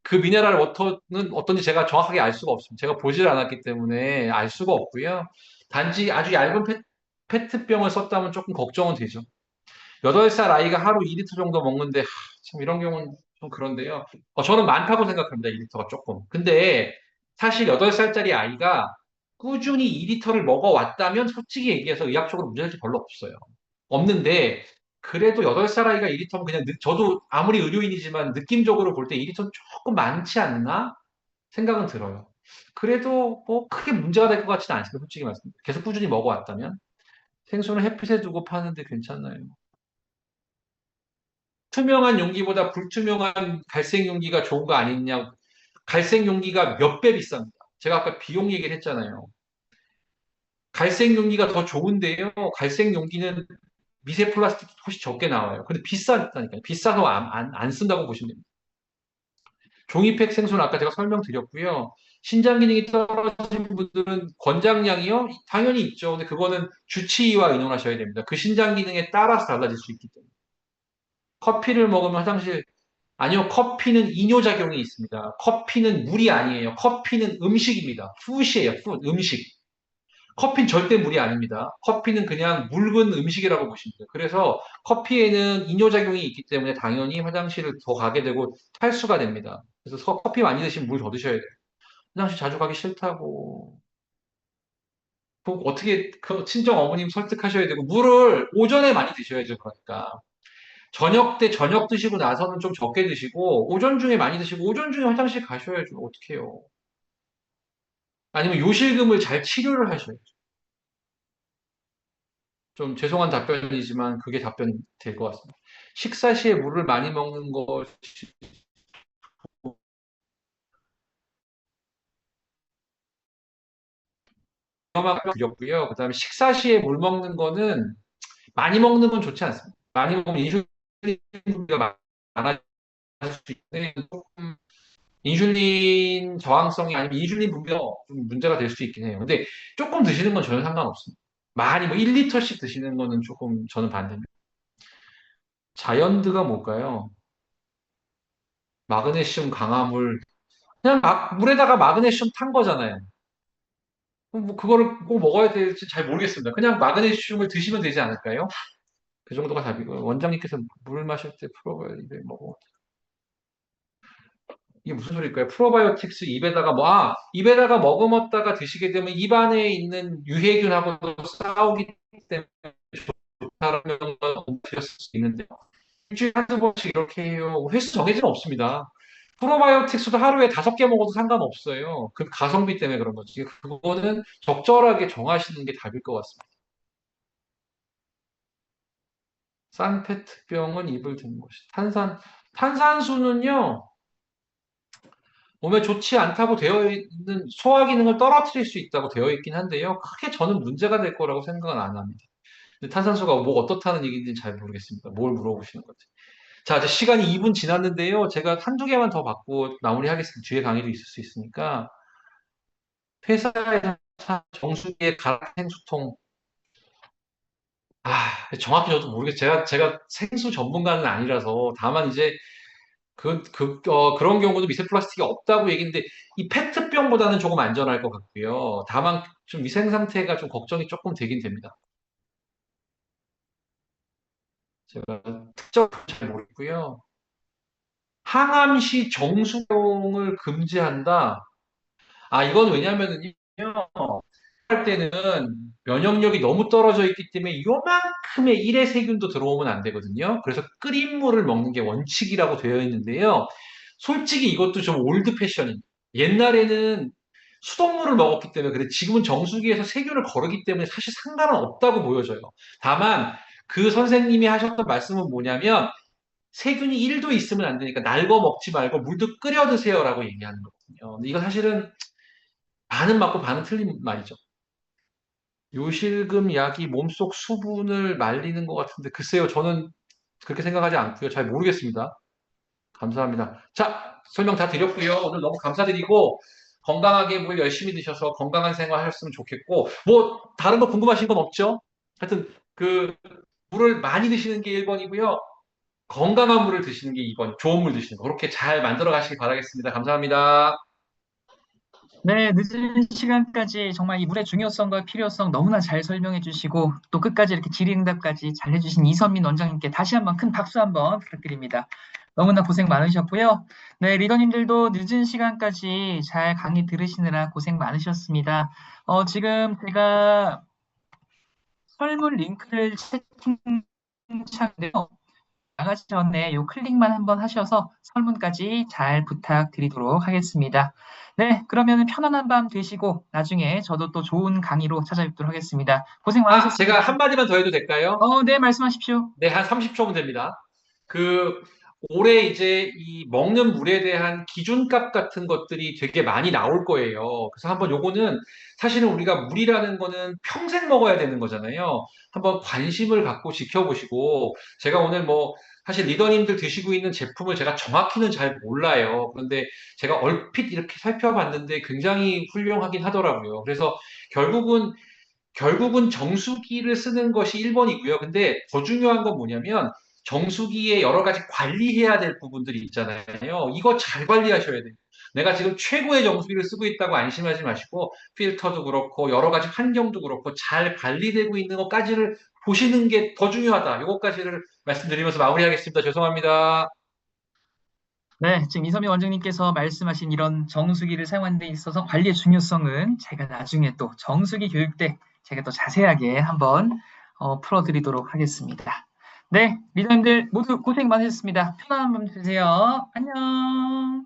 그 미네랄 워터는 어떤지 제가 정확하게 알 수가 없습니다. 제가 보질 않았기 때문에 알 수가 없고요. 단지 아주 얇은 페트병을 썼다면 조금 걱정은 되죠. 8살 아이가 하루 2리터 정도 먹는데 참 이런 경우는 좀 그런데요. 저는 많다고 생각합니다. 2리터가 조금. 근데 사실 8살짜리 아이가 꾸준히 2리터를 먹어왔다면 솔직히 얘기해서 의학적으로 문제될 게 별로 없어요. 없는데 그래도 8살 아이가 2리터면 그냥 저도 아무리 의료인이지만 느낌적으로 볼 때 2리터는 조금 많지 않나 생각은 들어요. 그래도 뭐 크게 문제가 될 것 같지는 않습니다. 솔직히 말씀드립니다. 계속 꾸준히 먹어왔다면 생수는 햇빛에 두고 파는데 괜찮나요? 투명한 용기보다 불투명한 갈색 용기가 좋은 거 아니냐? 갈색 용기가 몇 배 비쌉니다. 제가 아까 비용 얘기를 했잖아요. 갈색 용기가 더 좋은데요. 갈색 용기는 미세 플라스틱이 훨씬 적게 나와요. 근데 비싸다니까요. 비싸서 안 쓴다고 보시면 됩니다. 종이팩 생수는 아까 제가 설명드렸고요. 신장 기능이 떨어진 분들은 권장량이요? 당연히 있죠. 근데 그거는 주치의와 의논하셔야 됩니다. 그 신장 기능에 따라서 달라질 수 있기 때문에. 커피를 먹으면 아니요, 커피는 이뇨작용이 있습니다. 커피는 물이 아니에요. 커피는 음식입니다. 푸시예요, 음식. 커피는 절대 물이 아닙니다. 커피는 그냥 묽은 음식이라고 보시면 돼요. 그래서 커피에는 이뇨작용이 있기 때문에 당연히 화장실을 더 가게 되고 탈수가 됩니다. 그래서 커피 많이 드시면 물 더 드셔야 돼요. 화장실 자주 가기 싫다고. 그 어떻게 그 친정 어머님 설득하셔야 되고 물을 오전에 많이 드셔야죠. 그러니까. 저녁 때 저녁 드시고 나서는 좀 적게 드시고 오전 중에 많이 드시고 오전 중에 화장실 가셔야죠. 어떡해요. 아니면 요실금을 잘 치료를 하셔야죠. 좀 죄송한 답변이지만 그게 답변 될 것 같습니다. 식사 시에 물을 많이 먹는 것이 드렸고요. 그다음에 식사 시에 물 먹는 거는 많이 먹는 건 좋지 않습니다. 많이 먹으면 인슐린 분비가 많아질 수 있는데 조금 인슐린 저항성이 아니면 인슐린 분비가 좀 문제가 될 수 있긴 해요. 근데 조금 드시는 건 전혀 상관없습니다. 많이 뭐 1리터씩 드시는 거는 조금 저는 반대입니다. 자연드가 뭘까요? 마그네슘 강화물. 그냥 물에다가 마그네슘 탄 거잖아요. 그럼 뭐 그거를 꼭 먹어야 될지 잘 모르겠습니다. 그냥 마그네슘을 드시면 되지 않을까요? 그 정도가 답이고요. 원장님께서 물 마실 때 프로바이오틱 먹어. 이게 무슨 소리일까요? 프로바이오틱스 입에다가 입에다가 머금었다가 드시게 되면 입안에 있는 유해균하고도 싸우기 때문에 좋다라는 건 드렸을 수 있는데 일주일에 한두 번씩 이렇게 해요. 횟수 정해지는 없습니다. 프로바이오틱스도 하루에 5개 먹어도 상관없어요. 그 가성비 때문에 그런 거지. 그거는 적절하게 정하시는 게 답일 것 같습니다. 싼 페트병은 입을 드는 것이. 탄산수는요, 몸에 좋지 않다고 되어 있는 소화 기능을 떨어뜨릴 수 있다고 되어 있긴 한데요. 크게 저는 문제가 될 거라고 생각은 안 합니다. 근데 탄산수가 뭐 어떻다는 얘기인지는 잘 모르겠습니다. 뭘 물어보시는 건지. 자, 이제 시간이 2분 지났는데요. 제가 한두 개만 더 받고 마무리하겠습니다. 뒤에 강의도 있을 수 있으니까. 회사에서 정수기에 갈아 생수통. 정확히 저도 모르겠어요. 제가 생수 전문가는 아니라서 다만 이제 그런 경우도 미세 플라스틱이 없다고 얘기인데 이 페트병보다는 조금 안전할 것 같고요. 다만 좀 위생 상태가 좀 걱정이 조금 되긴 됩니다. 제가 특정 잘 모르고요. 항암시 정수용을 금지한다. 이건 왜냐면은요. 할 때는 면역력이 너무 떨어져 있기 때문에 요만큼의 일회 세균도 들어오면 안 되거든요. 그래서 끓인 물을 먹는 게 원칙이라고 되어 있는데요. 솔직히 이것도 좀 올드 패션입니다. 옛날에는 수돗물을 먹었기 때문에 그래 지금은 정수기에서 세균을 거르기 때문에 사실 상관은 없다고 보여져요. 다만 그 선생님이 하셨던 말씀은 뭐냐면 세균이 1도 있으면 안 되니까 날거 먹지 말고 물도 끓여 드세요라고 얘기하는 거거든요. 근데 이건 사실은 반은 맞고 반은 틀린 말이죠. 요실금 약이 몸속 수분을 말리는 것 같은데 글쎄요, 저는 그렇게 생각하지 않고요. 잘 모르겠습니다. 감사합니다. 자, 설명 다 드렸고요. 오늘 너무 감사드리고 건강하게 물 열심히 드셔서 건강한 생활 하셨으면 좋겠고 뭐 다른 거 궁금하신 건 없죠? 하여튼 그 물을 많이 드시는 게 1번이고요. 건강한 물을 드시는 게 2번, 좋은 물 드시는 거. 그렇게 잘 만들어 가시기 바라겠습니다. 감사합니다. 네, 늦은 시간까지 정말 이 물의 중요성과 필요성 너무나 잘 설명해 주시고 또 끝까지 이렇게 질의응답까지 잘 해주신 이선민 원장님께 다시 한번 큰 박수 한번 부탁드립니다. 너무나 고생 많으셨고요. 네, 리더님들도 늦은 시간까지 잘 강의 들으시느라 고생 많으셨습니다. 지금 제가 설문 링크를 채팅창에 나가기 전에 요 클릭만 한번 하셔서 설문까지 잘 부탁드리도록 하겠습니다. 네, 그러면 편안한 밤 되시고 나중에 저도 또 좋은 강의로 찾아뵙도록 하겠습니다. 고생 제가 많으셨습니다. 한마디만 더 해도 될까요? 네, 말씀하십시오. 네, 한 30초면 됩니다. 그, 올해 이제 이 먹는 물에 대한 기준값 같은 것들이 되게 많이 나올 거예요. 그래서 한번 요거는 사실은 우리가 물이라는 거는 평생 먹어야 되는 거잖아요. 한번 관심을 갖고 지켜보시고, 제가 오늘 뭐, 사실 리더님들 드시고 있는 제품을 제가 정확히는 잘 몰라요. 그런데 제가 얼핏 이렇게 살펴봤는데 굉장히 훌륭하긴 하더라고요. 그래서 결국은 정수기를 쓰는 것이 1번이고요. 근데 더 중요한 건 뭐냐면 정수기에 여러 가지 관리해야 될 부분들이 있잖아요. 이거 잘 관리하셔야 돼요. 내가 지금 최고의 정수기를 쓰고 있다고 안심하지 마시고 필터도 그렇고 여러 가지 환경도 그렇고 잘 관리되고 있는 것까지를 보시는 게 더 중요하다. 이것까지를 말씀드리면서 마무리하겠습니다. 죄송합니다. 네, 지금 이선미 원장님께서 말씀하신 이런 정수기를 사용하는 데 있어서 관리의 중요성은 제가 나중에 또 정수기 교육 때 제가 또 자세하게 한번 풀어드리도록 하겠습니다. 네, 리더님들 모두 고생 많으셨습니다. 편안한 밤 되세요. 안녕.